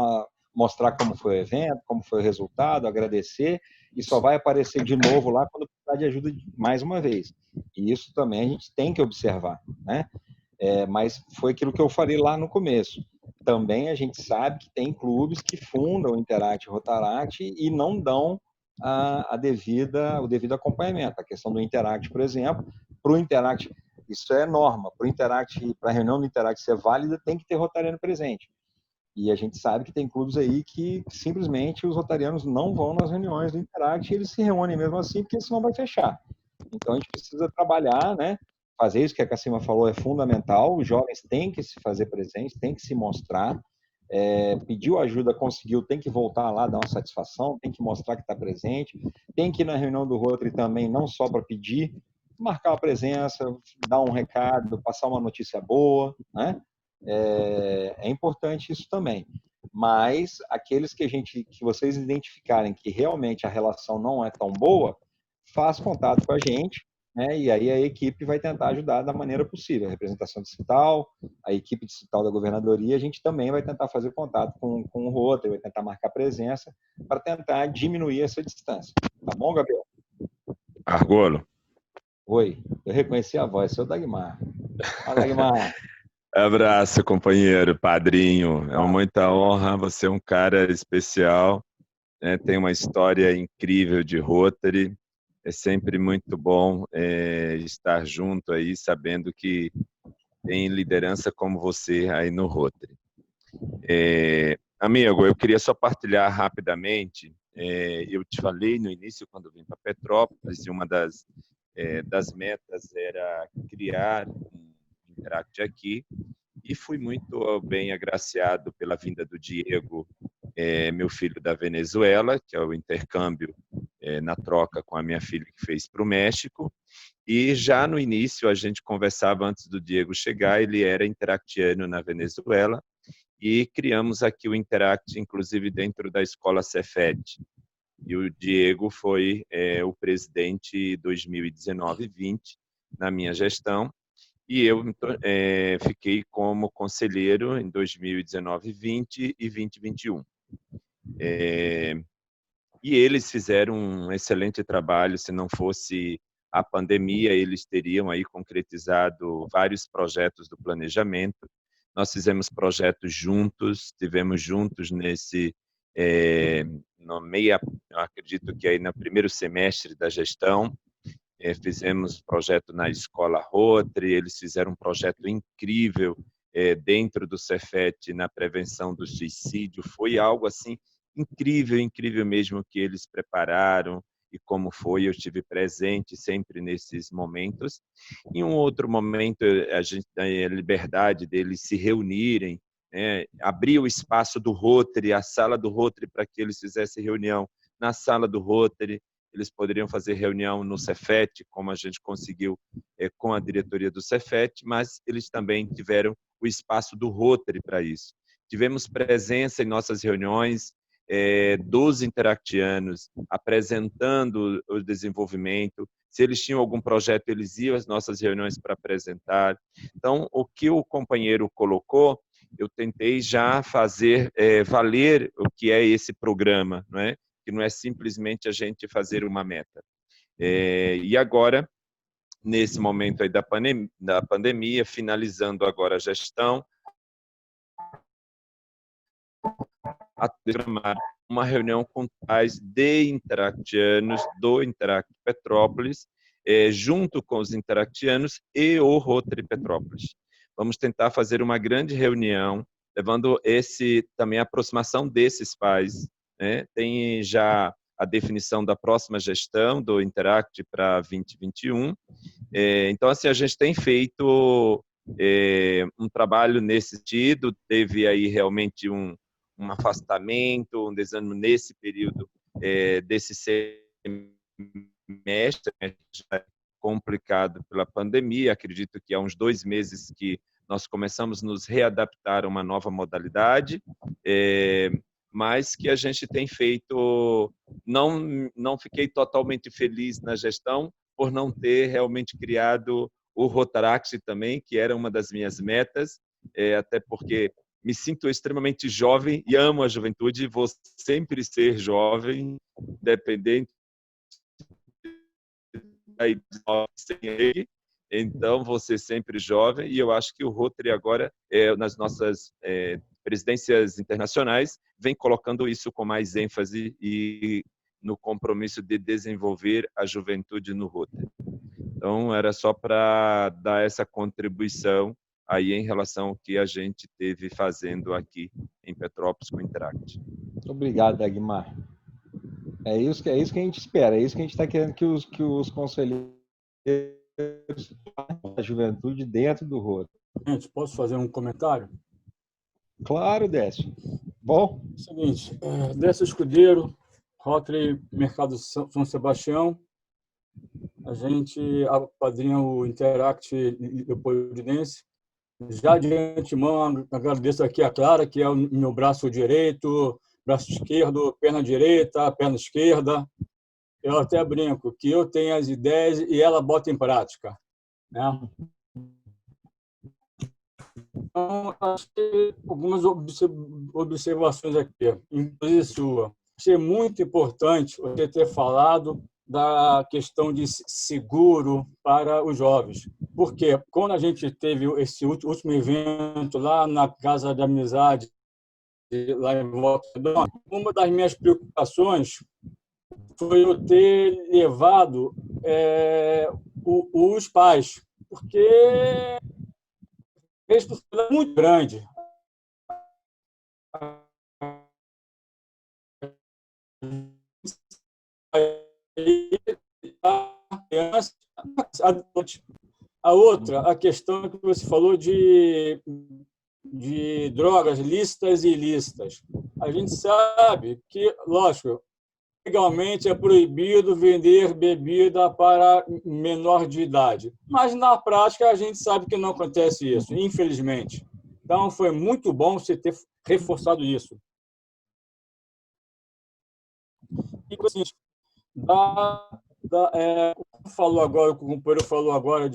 mostrar como foi o evento, como foi o resultado, agradecer, e só vai aparecer de novo lá quando precisar de ajuda mais uma vez. E isso também a gente tem que observar, né? Mas foi aquilo que eu falei lá no começo. Também a gente sabe que tem clubes que fundam o Interact e Rotaract e não dão o devido acompanhamento. A questão do Interact, por exemplo, para o Interact, isso é norma. Para a reunião do Interact ser válida, tem que ter rotariano presente. E a gente sabe que tem clubes aí que simplesmente os rotarianos não vão nas reuniões do Interact e eles se reúnem mesmo assim, porque senão vai fechar. Então a gente precisa trabalhar, né? Fazer isso que a Cassima falou é fundamental. Os jovens têm que se fazer presentes, têm que se mostrar. Pediu ajuda, conseguiu, tem que voltar lá, dar uma satisfação, tem que mostrar que está presente, tem que ir na reunião do Rotary também, não só para pedir, marcar a presença, dar um recado, passar uma notícia boa, né? É importante isso também. Mas aqueles que vocês identificarem que realmente a relação não é tão boa, faz contato com a gente, né? E aí a equipe vai tentar ajudar da maneira possível. A representação distrital, a equipe distrital da governadoria, a gente também vai tentar fazer contato com o Rotary, vai tentar marcar presença para tentar diminuir essa distância. Tá bom, Gabriel? Argolo. Oi, eu reconheci a voz, seu Dagmar. Fala, Dagmar. Abraço, companheiro, padrinho. É muita honra, você é um cara especial, né? Tem uma história incrível de Rotary. É sempre muito bom estar junto aí, sabendo que tem liderança como você aí no Rotary. Amigo, eu queria só partilhar rapidamente. Eu te falei no início, quando vim para Petrópolis, e uma das metas era criar um Interact aqui, e fui muito bem agraciado pela vinda do Diego, meu filho da Venezuela, que é o intercâmbio na troca com a minha filha que fez para o México. E já no início a gente conversava antes do Diego chegar, ele era interactiano na Venezuela, e criamos aqui o Interact, inclusive dentro da escola Cefet. E o Diego foi o presidente 2019-20 na minha gestão, e eu fiquei como conselheiro em 2019-20 e 2021. E eles fizeram um excelente trabalho. Se não fosse a pandemia, eles teriam aí concretizado vários projetos do planejamento. Nós fizemos projetos juntos, tivemos juntos nesse eu acredito que aí no primeiro semestre da gestão. Fizemos projeto na escola Rotary, eles fizeram um projeto incrível dentro do Cefet na prevenção do suicídio. Foi algo assim incrível, incrível mesmo que eles prepararam, e como foi, eu estive presente sempre nesses momentos. Em um outro momento, a gente tem a liberdade deles se reunirem, abrir o espaço do Rotary, a sala do Rotary, para que eles fizessem reunião na sala do Rotary. Eles poderiam fazer reunião no Cefet, como a gente conseguiu com a diretoria do Cefet, mas eles também tiveram o espaço do Rotary para isso. Tivemos presença em nossas reuniões dos interactianos, apresentando o desenvolvimento. Se eles tinham algum projeto, eles iam às nossas reuniões para apresentar. Então, o que o companheiro colocou, eu tentei já fazer valer o que é esse programa, não é? Que não é simplesmente a gente fazer uma meta. E agora, nesse momento aí da pandemia, finalizando agora a gestão, a programar uma reunião com pais de interactianos do Interact Petrópolis, junto com os interactianos e o Rotary Petrópolis. Vamos tentar fazer uma grande reunião, levando também a aproximação desses pais, né? Tem já a definição da próxima gestão do Interact para 2021. Então, assim, a gente tem feito um trabalho nesse sentido. Teve aí realmente um afastamento, um desânimo nesse período desse semestre, complicado pela pandemia. Acredito que há uns 2 meses que nós começamos a nos readaptar a uma nova modalidade, mas que a gente tem feito. Não fiquei totalmente feliz na gestão por não ter realmente criado o Rotaract também, que era uma das minhas metas, até porque me sinto extremamente jovem e amo a juventude, vou sempre ser jovem, independente da idade, então vou ser sempre jovem, e eu acho que o Rotary agora, nas nossas presidências internacionais, vem colocando isso com mais ênfase e no compromisso de desenvolver a juventude no Rotary. Então, era só para dar essa contribuição aí em relação ao que a gente teve fazendo aqui em Petrópolis com o Interact. Obrigado, Dagmar. É isso que a gente espera, é isso que a gente está querendo que os conselheiros da juventude dentro do Rotary. Gente, posso fazer um comentário? Claro, Décio. Bom? Seguinte, Décio Escudeiro, Rotary Mercado São Sebastião. A gente apadrinha o Interact Leopoldinense. Já de antemão, agradeço aqui a Clara, que é o meu braço direito, braço esquerdo, perna direita, perna esquerda. Eu até brinco que eu tenho as ideias e ela bota em prática, né? Então, achei algumas observações aqui, inclusive sua. Achei muito importante você ter falado da questão de seguro para os jovens. Porque quando a gente teve esse último evento lá na Casa de Amizade, lá em Volta Redonda, uma das minhas preocupações foi eu ter levado os pais, porque a responsabilidade é muito grande. A outra, a questão que você falou de drogas lícitas e ilícitas. A gente sabe que, lógico, legalmente é proibido vender bebida para menor de idade, mas na prática a gente sabe que não acontece isso, infelizmente. Então foi muito bom você ter reforçado isso. E assim, falou agora, o companheiro falou agora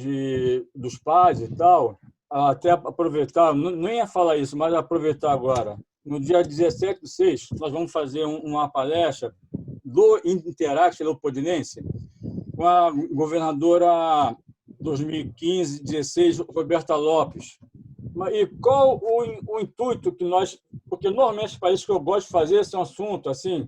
dos pais e tal, até aproveitar, nem ia falar isso, mas aproveitar agora. No dia 17/6, nós vamos fazer uma palestra do Interact Leopoldinense com a governadora 2015-16, Roberta Lopes. E qual o intuito que nós... Porque, normalmente, os países que eu gosto de fazer esse assunto, assim,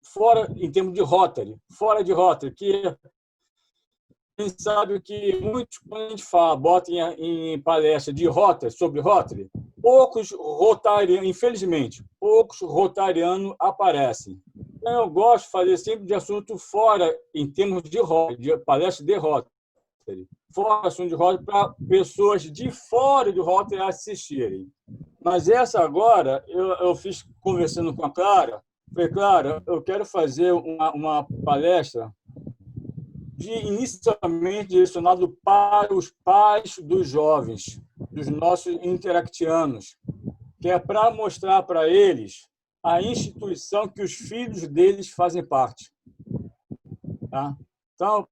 fora, em termos de Rotary, fora de Rotary, que a gente sabe que muitos, quando a gente fala, bota em palestra de Rotary, sobre Rotary, poucos rotarianos, infelizmente, poucos rotarianos aparecem. Então, eu gosto de fazer sempre de assunto fora, em termos de Rotary, de palestra de Rotary. Fora assunto de Rotary, para pessoas de fora do Rotary assistirem. Mas essa agora, eu fiz conversando com a Clara, falei, Clara, eu quero fazer uma palestra inicialmente direcionado para os pais dos jovens, dos nossos interactianos, que é para mostrar para eles a instituição que os filhos deles fazem parte. Tá? Então,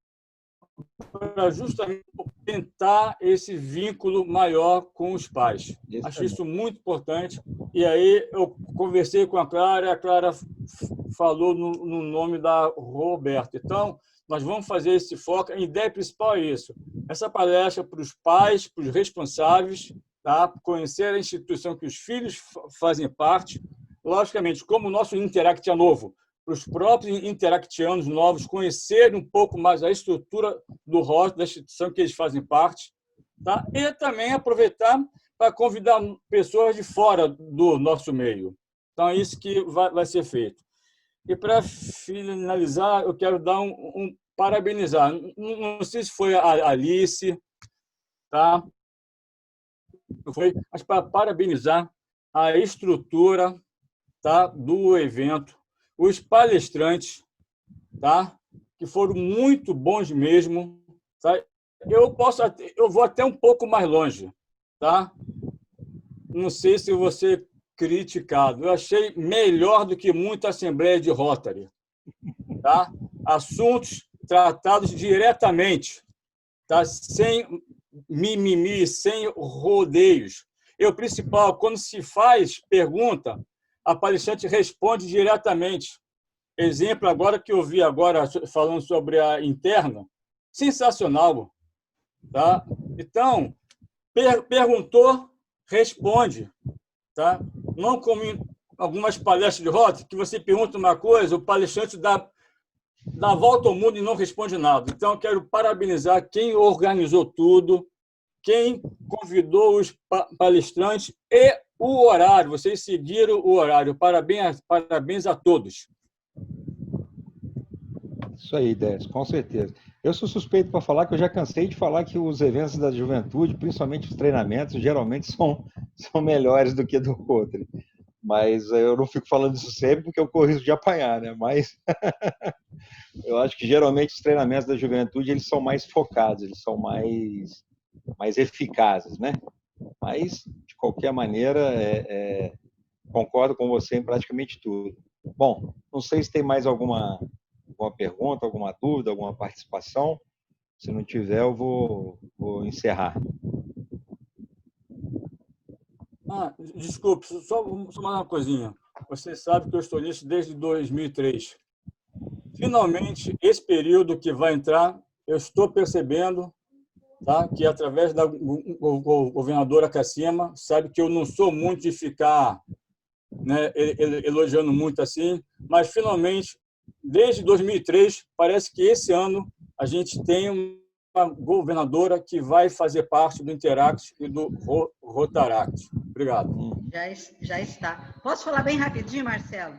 para justamente tentar esse vínculo maior com os pais. Acho isso muito importante. E aí eu conversei com a Clara falou no nome da Roberta. Então, nós vamos fazer esse foco. A ideia principal é isso. Essa palestra para os pais, para os responsáveis, tá? Conhecer a instituição que os filhos fazem parte. Logicamente, como o nosso Interact é novo, para os próprios interactianos novos conhecerem um pouco mais a estrutura do Rotary, da instituição que eles fazem parte. Tá? E também aproveitar para convidar pessoas de fora do nosso meio. Então, é isso que vai ser feito. E, para finalizar, eu quero dar parabenizar. Não sei se foi a Alice, tá? Mas para parabenizar a estrutura, tá, do evento, os palestrantes, tá, que foram muito bons mesmo. Tá? Eu vou até um pouco mais longe. Tá? Não sei se vou ser criticado. Eu achei melhor do que muita assembleia de Rotary. Tá? Assuntos tratados diretamente, tá? Sem mimimi, sem rodeios. E o principal, quando se faz pergunta, a palestrante responde diretamente. Exemplo agora que eu vi agora falando sobre a interna, sensacional. Tá? Então, perguntou, responde. Tá? Não como em algumas palestras de Rotary, que você pergunta uma coisa, o palestrante dá volta ao mundo e não responde nada. Então, eu quero parabenizar quem organizou tudo, quem convidou os palestrantes e o horário. Vocês seguiram o horário. Parabéns a todos. Isso aí, Décio, com certeza. Eu sou suspeito para falar que eu já cansei de falar que os eventos da juventude, principalmente os treinamentos, geralmente são melhores do que do Rotary. Mas eu não fico falando isso sempre porque eu corro risco de apanhar, né? Mas eu acho que geralmente os treinamentos da juventude eles são mais focados, eles são mais eficazes, né? Mas, de qualquer maneira, concordo com você em praticamente tudo. Bom, não sei se tem mais alguma pergunta, alguma dúvida, alguma participação. Se não tiver, eu vou encerrar. Desculpe, só mais uma coisinha. Você sabe que eu estou nisso desde 2003. Finalmente, esse período que vai entrar, eu estou percebendo, tá, que através da governadora Cassima, sabe que eu não sou muito de ficar, né, elogiando muito assim, mas finalmente, desde 2003, parece que esse ano a gente tem uma governadora que vai fazer parte do Interact e do Rotaract. Obrigado. Já está. Posso falar bem rapidinho, Marcelo?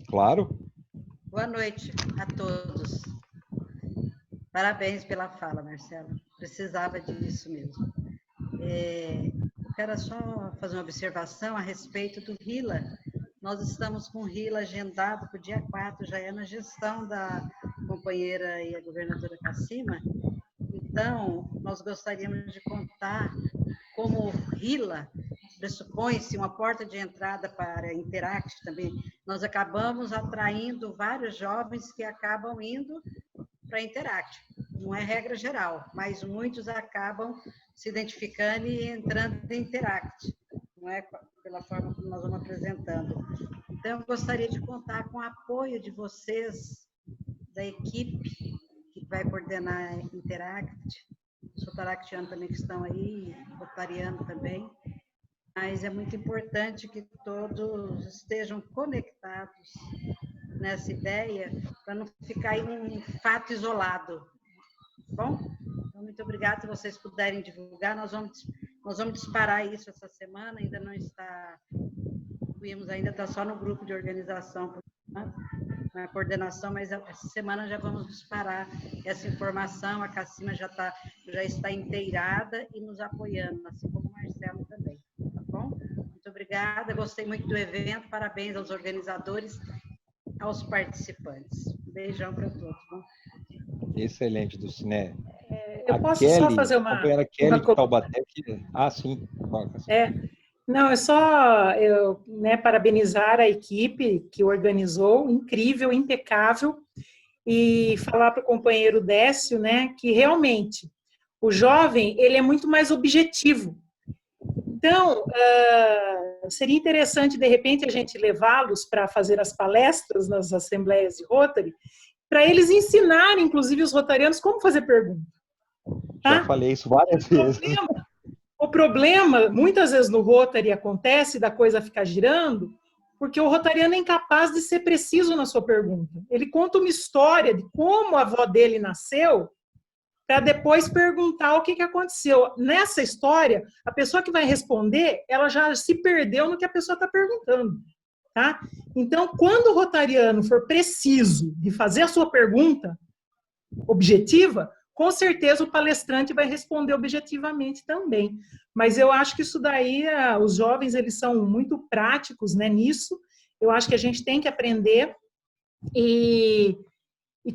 Claro. Boa noite a todos. Parabéns pela fala, Marcelo. Precisava disso mesmo. Eu quero só fazer uma observação a respeito do RILA. Nós estamos com o RILA agendado para o dia 4, já é na gestão da companheira e a governadora Cassima. Então, nós gostaríamos de contar como o RILA pressupõe-se uma porta de entrada para a Interact também. Nós acabamos atraindo vários jovens que acabam indo para a Interact. Não é regra geral, mas muitos acabam se identificando e entrando em Interact. Não é pela forma como nós vamos apresentando. Então, eu gostaria de contar com o apoio de vocês, da equipe que vai coordenar a Interact, os rotaractianos também que estão aí, rotariano também, mas é muito importante que todos estejam conectados nessa ideia, para não ficar em um fato isolado. Bom? Então, muito obrigada. Se vocês puderem divulgar, nós vamos disparar isso essa semana, ainda não está, ainda está só no grupo de organização, na coordenação, mas essa semana já vamos disparar essa informação. A Cassima já está inteirada e nos apoiando, assim como o Marcelo também. Tá bom? Muito obrigada, gostei muito do evento, parabéns aos organizadores, aos participantes. Um beijão para todos. Bom? Excelente, Dulcinea. Eu posso só fazer uma... A companheira Kelly de Taubaté. Sim. Não, é só parabenizar a equipe que organizou, incrível, impecável, e falar para o companheiro Décio, né, que realmente o jovem ele é muito mais objetivo. Então, seria interessante, de repente, a gente levá-los para fazer as palestras nas assembleias de Rotary, para eles ensinarem, inclusive, os rotarianos como fazer pergunta. Tá? Já falei isso várias vezes. O problema, muitas vezes no Rotary acontece da coisa ficar girando, porque o rotariano é incapaz de ser preciso na sua pergunta. Ele conta uma história de como a avó dele nasceu, para depois perguntar o que aconteceu. Nessa história, a pessoa que vai responder, ela já se perdeu no que a pessoa está perguntando. Tá? Então, quando o rotariano for preciso de fazer a sua pergunta objetiva, com certeza o palestrante vai responder objetivamente também. Mas eu acho que isso daí, os jovens, eles são muito práticos, né, nisso. Eu acho que a gente tem que aprender e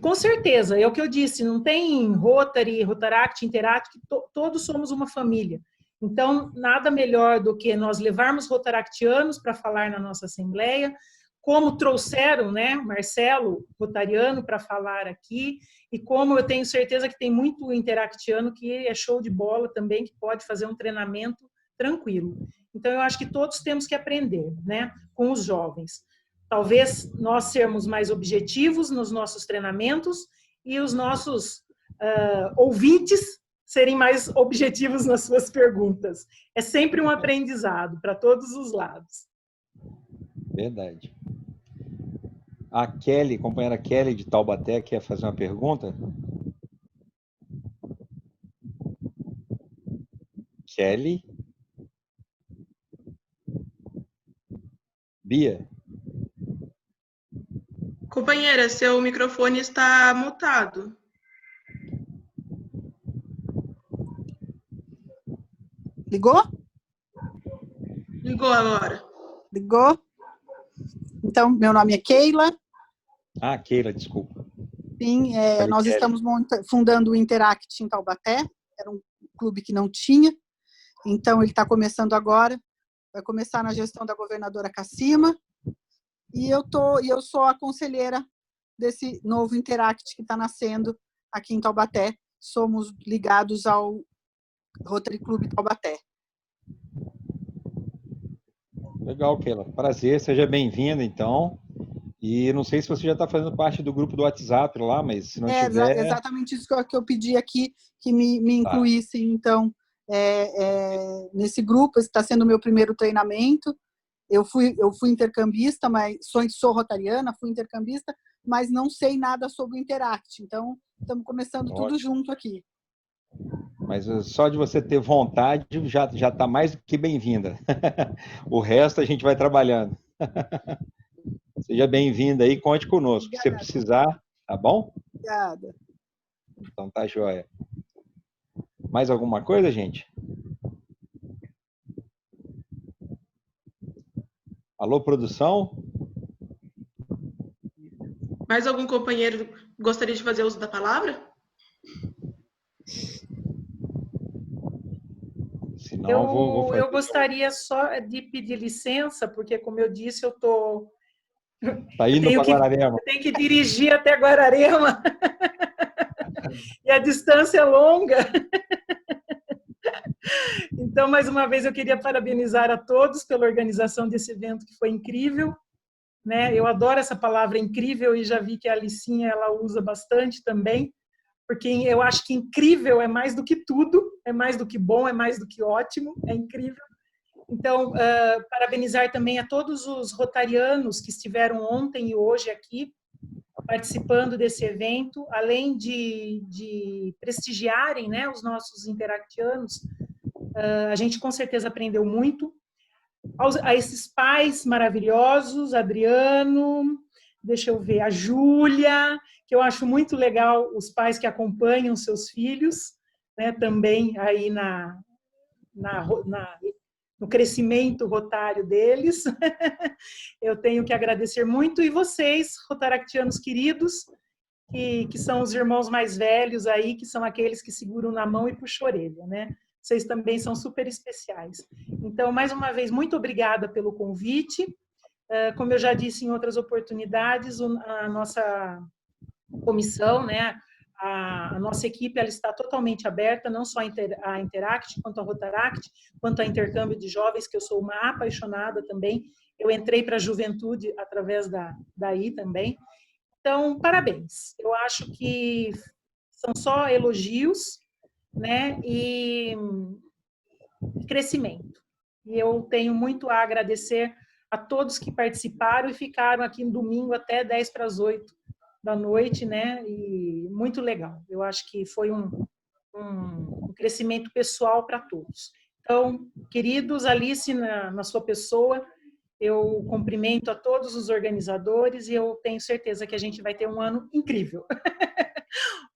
com certeza, é o que eu disse, não tem Rotary, Rotaract, Interact, todos somos uma família. Então, nada melhor do que nós levarmos rotaractianos para falar na nossa assembleia, como trouxeram, né, Marcelo, rotariano, para falar aqui, e como eu tenho certeza que tem muito interactiano que é show de bola também, que pode fazer um treinamento tranquilo. Então, eu acho que todos temos que aprender, né, com os jovens. Talvez nós sermos mais objetivos nos nossos treinamentos e os nossos ouvintes serem mais objetivos nas suas perguntas. É sempre um aprendizado para todos os lados. Verdade. A Kelly, companheira Kelly de Taubaté, quer fazer uma pergunta? Kelly. Bia. Companheira, seu microfone está mutado. Ligou? Ligou agora. Ligou? Então, meu nome é Keila. Ah, Keila, desculpa. Sim, nós estamos fundando o Interact em Taubaté. Era um clube que não tinha. Então, ele está começando agora. Vai começar na gestão da governadora Cassima. E eu sou a conselheira desse novo Interact que está nascendo aqui em Taubaté. Somos ligados ao Rotary Clube Taubaté. Legal, Keila. Prazer, seja bem-vinda, então. E não sei se você já está fazendo parte do grupo do WhatsApp lá, mas se não tiver... Exatamente isso que eu pedi aqui, que me incluíssem, então, nesse grupo. Esse está sendo o meu primeiro treinamento. Eu fui intercambista, mas sou rotariana, fui intercambista, mas não sei nada sobre o Interact. Então, estamos começando tudo junto aqui. Mas só de você ter vontade já está mais do que bem-vinda. O resto a gente vai trabalhando. Seja bem-vinda aí, conte conosco. Se você precisar, tá bom? Obrigada. Então tá joia. Mais alguma coisa, gente? Alô, produção? Mais algum companheiro gostaria de fazer uso da palavra? Senão, eu gostaria só de pedir licença, porque, como eu disse, eu estou... Tá indo para Guararema. Eu tenho que dirigir até Guararema. E a distância é longa. Então, mais uma vez, eu queria parabenizar a todos pela organização desse evento, que foi incrível. Né? Eu adoro essa palavra incrível e já vi que a Alicinha ela usa bastante também, porque eu acho que incrível é mais do que tudo, é mais do que bom, é mais do que ótimo, é incrível. Então, parabenizar também a todos os rotarianos que estiveram ontem e hoje aqui, participando desse evento, além de prestigiarem, né, os nossos interactianos. A gente com certeza aprendeu muito. A esses pais maravilhosos, Adriano, deixa eu ver, a Júlia, que eu acho muito legal, os pais que acompanham seus filhos, né, também aí no crescimento rotário deles. Eu tenho que agradecer muito. E vocês, rotaractianos queridos, que são os irmãos mais velhos aí, que são aqueles que seguram na mão e puxam a orelha, né? Vocês também são super especiais. Então, mais uma vez, muito obrigada pelo convite. Como eu já disse em outras oportunidades, a nossa comissão, né, a nossa equipe ela está totalmente aberta, não só a Interact, quanto a Rotaract, quanto a intercâmbio de jovens, que eu sou uma apaixonada também. Eu entrei para a juventude através daí também. Então, parabéns. Eu acho que são só elogios, né, e crescimento. E eu tenho muito a agradecer a todos que participaram e ficaram aqui no domingo até 7:50 da noite, né? E muito legal. Eu acho que foi um crescimento pessoal para todos. Então, queridos, Alice, na sua pessoa, eu cumprimento a todos os organizadores e eu tenho certeza que a gente vai ter um ano incrível.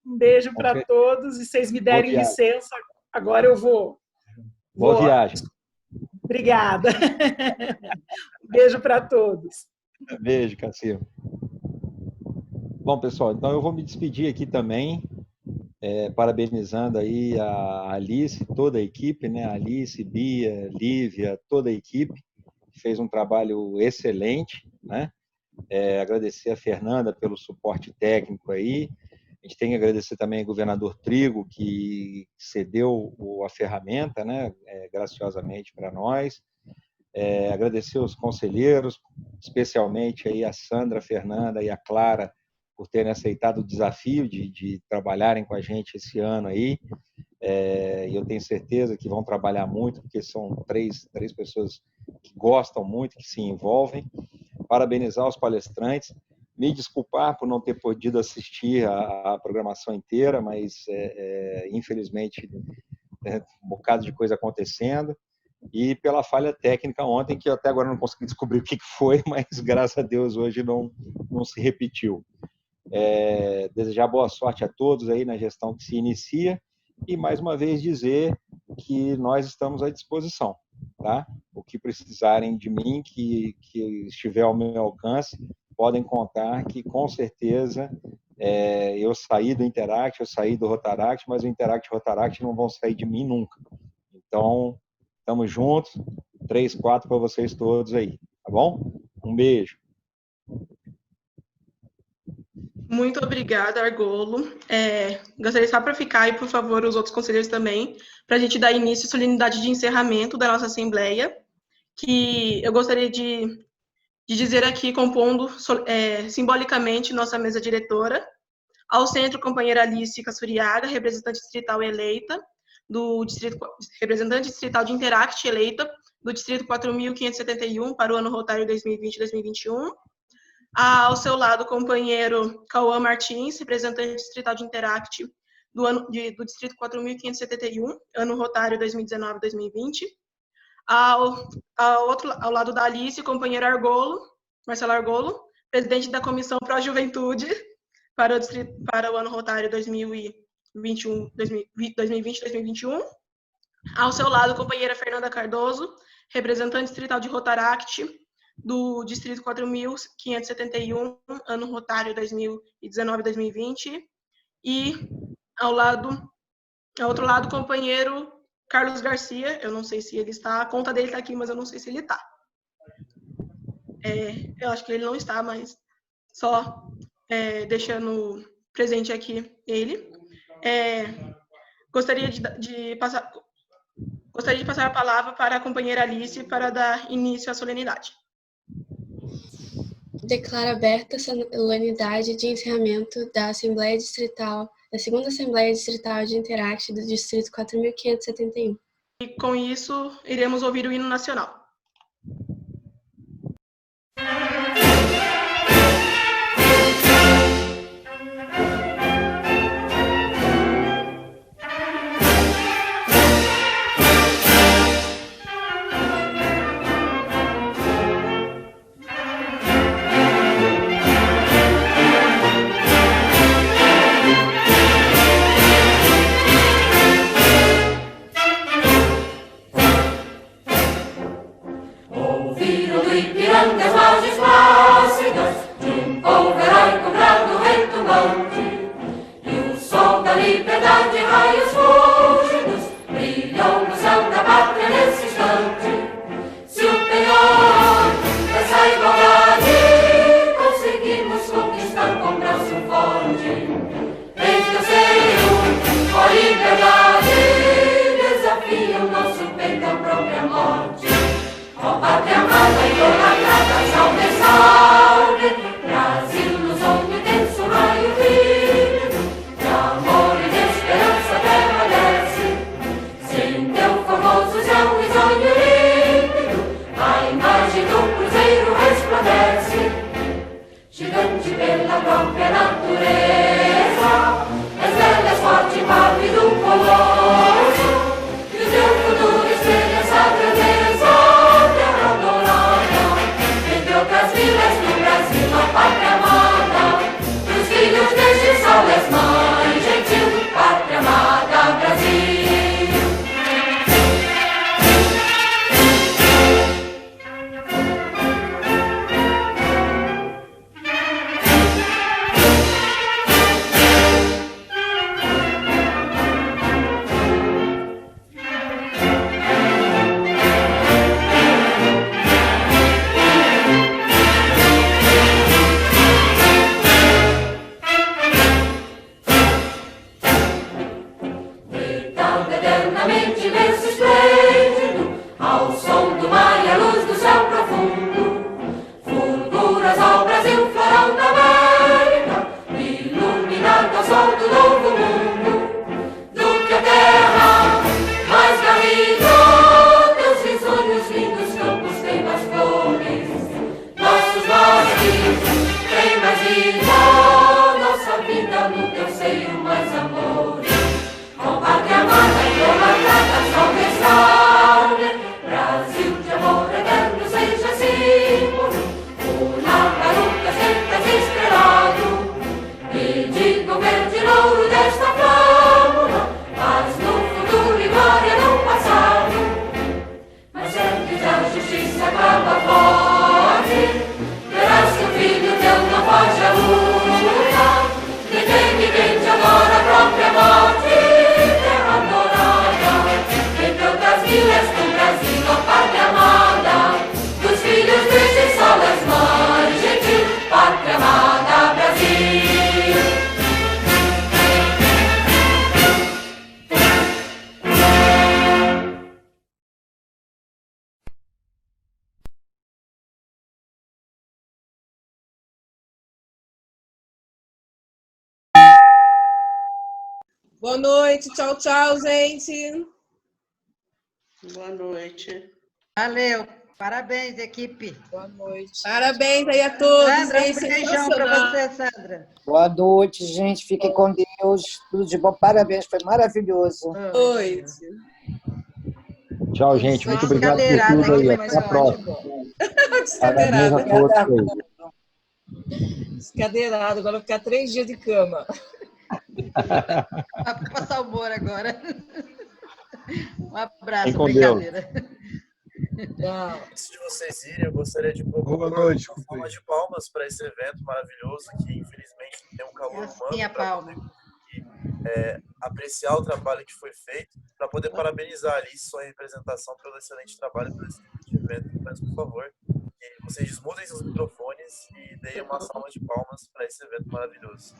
Um beijo para todos e se vocês me derem licença, agora eu vou. Boa viagem. Obrigada. Um beijo para todos. Beijo, Cassio. Bom, pessoal, então eu vou me despedir aqui também, parabenizando aí a Alice, toda a equipe, né? Alice, Bia, Lívia, toda a equipe, que fez um trabalho excelente, né? Agradecer a Fernanda pelo suporte técnico aí. A gente tem que agradecer também ao governador Trigo, que cedeu a ferramenta, né? Graciosamente para nós. Agradecer aos conselheiros, especialmente aí a Sandra, a Fernanda e a Clara, por terem aceitado o desafio de trabalharem com a gente esse ano aí. E eu tenho certeza que vão trabalhar muito, porque são três pessoas que gostam muito, que se envolvem. Parabenizar os palestrantes, me desculpar por não ter podido assistir a programação inteira, mas infelizmente um bocado de coisa acontecendo, e pela falha técnica ontem, que eu até agora não consegui descobrir o que foi, mas graças a Deus hoje não se repetiu. Desejar boa sorte a todos aí na gestão que se inicia, e mais uma vez dizer que nós estamos à disposição, tá? O que precisarem de mim, que estiver ao meu alcance, podem contar que com certeza eu saí do Interact, eu saí do Rotaract, mas o Interact e o Rotaract não vão sair de mim nunca. Então, estamos juntos, 3, 4 para vocês todos aí, tá bom? Um beijo. Muito obrigada, Argolo. Gostaria só para ficar e, por favor, os outros conselheiros também, para a gente dar início à solenidade de encerramento da nossa Assembleia, que eu gostaria de dizer aqui, compondo simbolicamente nossa mesa diretora, ao centro, companheira Alice Cassuriaga, representante distrital eleita, representante distrital de Interact eleita, do distrito 4.571 para o ano rotário 2020-2021. Ao seu lado, companheiro Cauã Martins, representante distrital de Interact do distrito 4.571, ano rotário 2019-2020. Ao lado da Alice, companheiro Marcelo Argolo, presidente da Comissão Pró-Juventude para o ano rotário 2020-2021. Ao seu lado, companheira Fernanda Cardoso, representante distrital de Rotaract, do distrito 4.571, ano rotário 2019-2020. E ao outro lado, companheiro Carlos Garcia, eu não sei se ele está, a conta dele está aqui, mas eu não sei se ele está. Eu acho que ele não está, mas só deixando presente aqui ele. Gostaria de passar a palavra para a companheira Alice para dar início à solenidade. Declaro aberta a solenidade de encerramento da Assembleia Distrital, da segunda Assembleia Distrital de Interact do Distrito 4.571. E com isso, iremos ouvir o hino nacional. Boa noite. Tchau, tchau, gente. Boa noite. Valeu. Parabéns, equipe. Boa noite. Parabéns aí a todos. Sandra, um hein? beijão para Sensacional. você, Sandra. Boa noite, gente. Fiquem com Deus. Tudo de bom. Parabéns, foi maravilhoso. Boa noite. Tchau, gente. Muito obrigado por tudo aí. Até a próxima. Parabéns a todos aí. Descadeirado, agora vou ficar 3 dias de cama. Vai passar o humor agora. Um abraço, Fiquem com Deus. brincadeira. Antes de vocês irem, eu gostaria de propor Boa noite, uma forma de palmas para esse evento maravilhoso que, infelizmente, tem um calor humano palma. apreciar o trabalho que foi feito, para poder parabenizar a Alice, sua representação, pelo excelente trabalho, pelo excelente evento. Mas, por favor, que vocês desmudem seus microfones e deem uma salva de palmas para esse evento maravilhoso.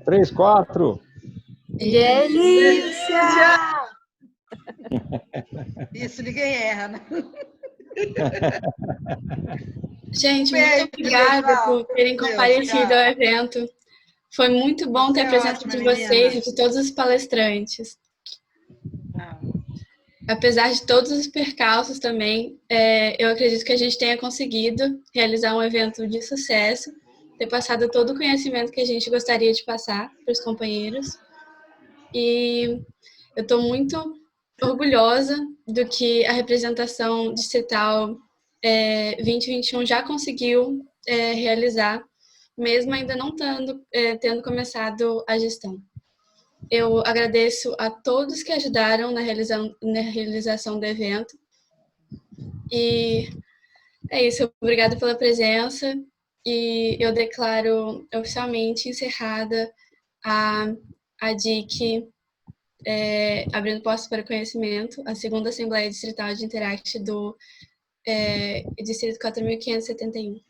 Três, 4. Delícia! Isso, ninguém erra, né? Gente, muito obrigada por terem comparecido ao evento. Foi muito bom ter a presença de vocês e de todos os palestrantes. Apesar de todos os percalços também, eu acredito que a gente tenha conseguido realizar um evento de sucesso, ter passado todo o conhecimento que a gente gostaria de passar para os companheiros. E eu estou muito orgulhosa do que a representação distrital 2021 já conseguiu realizar, mesmo ainda não tendo começado a gestão. Eu agradeço a todos que ajudaram na realização do evento. E é isso, obrigada pela presença. E eu declaro oficialmente encerrada a DIC, abrindo posse para conhecimento, a segunda Assembleia Distrital de Interact do Distrito 4.571.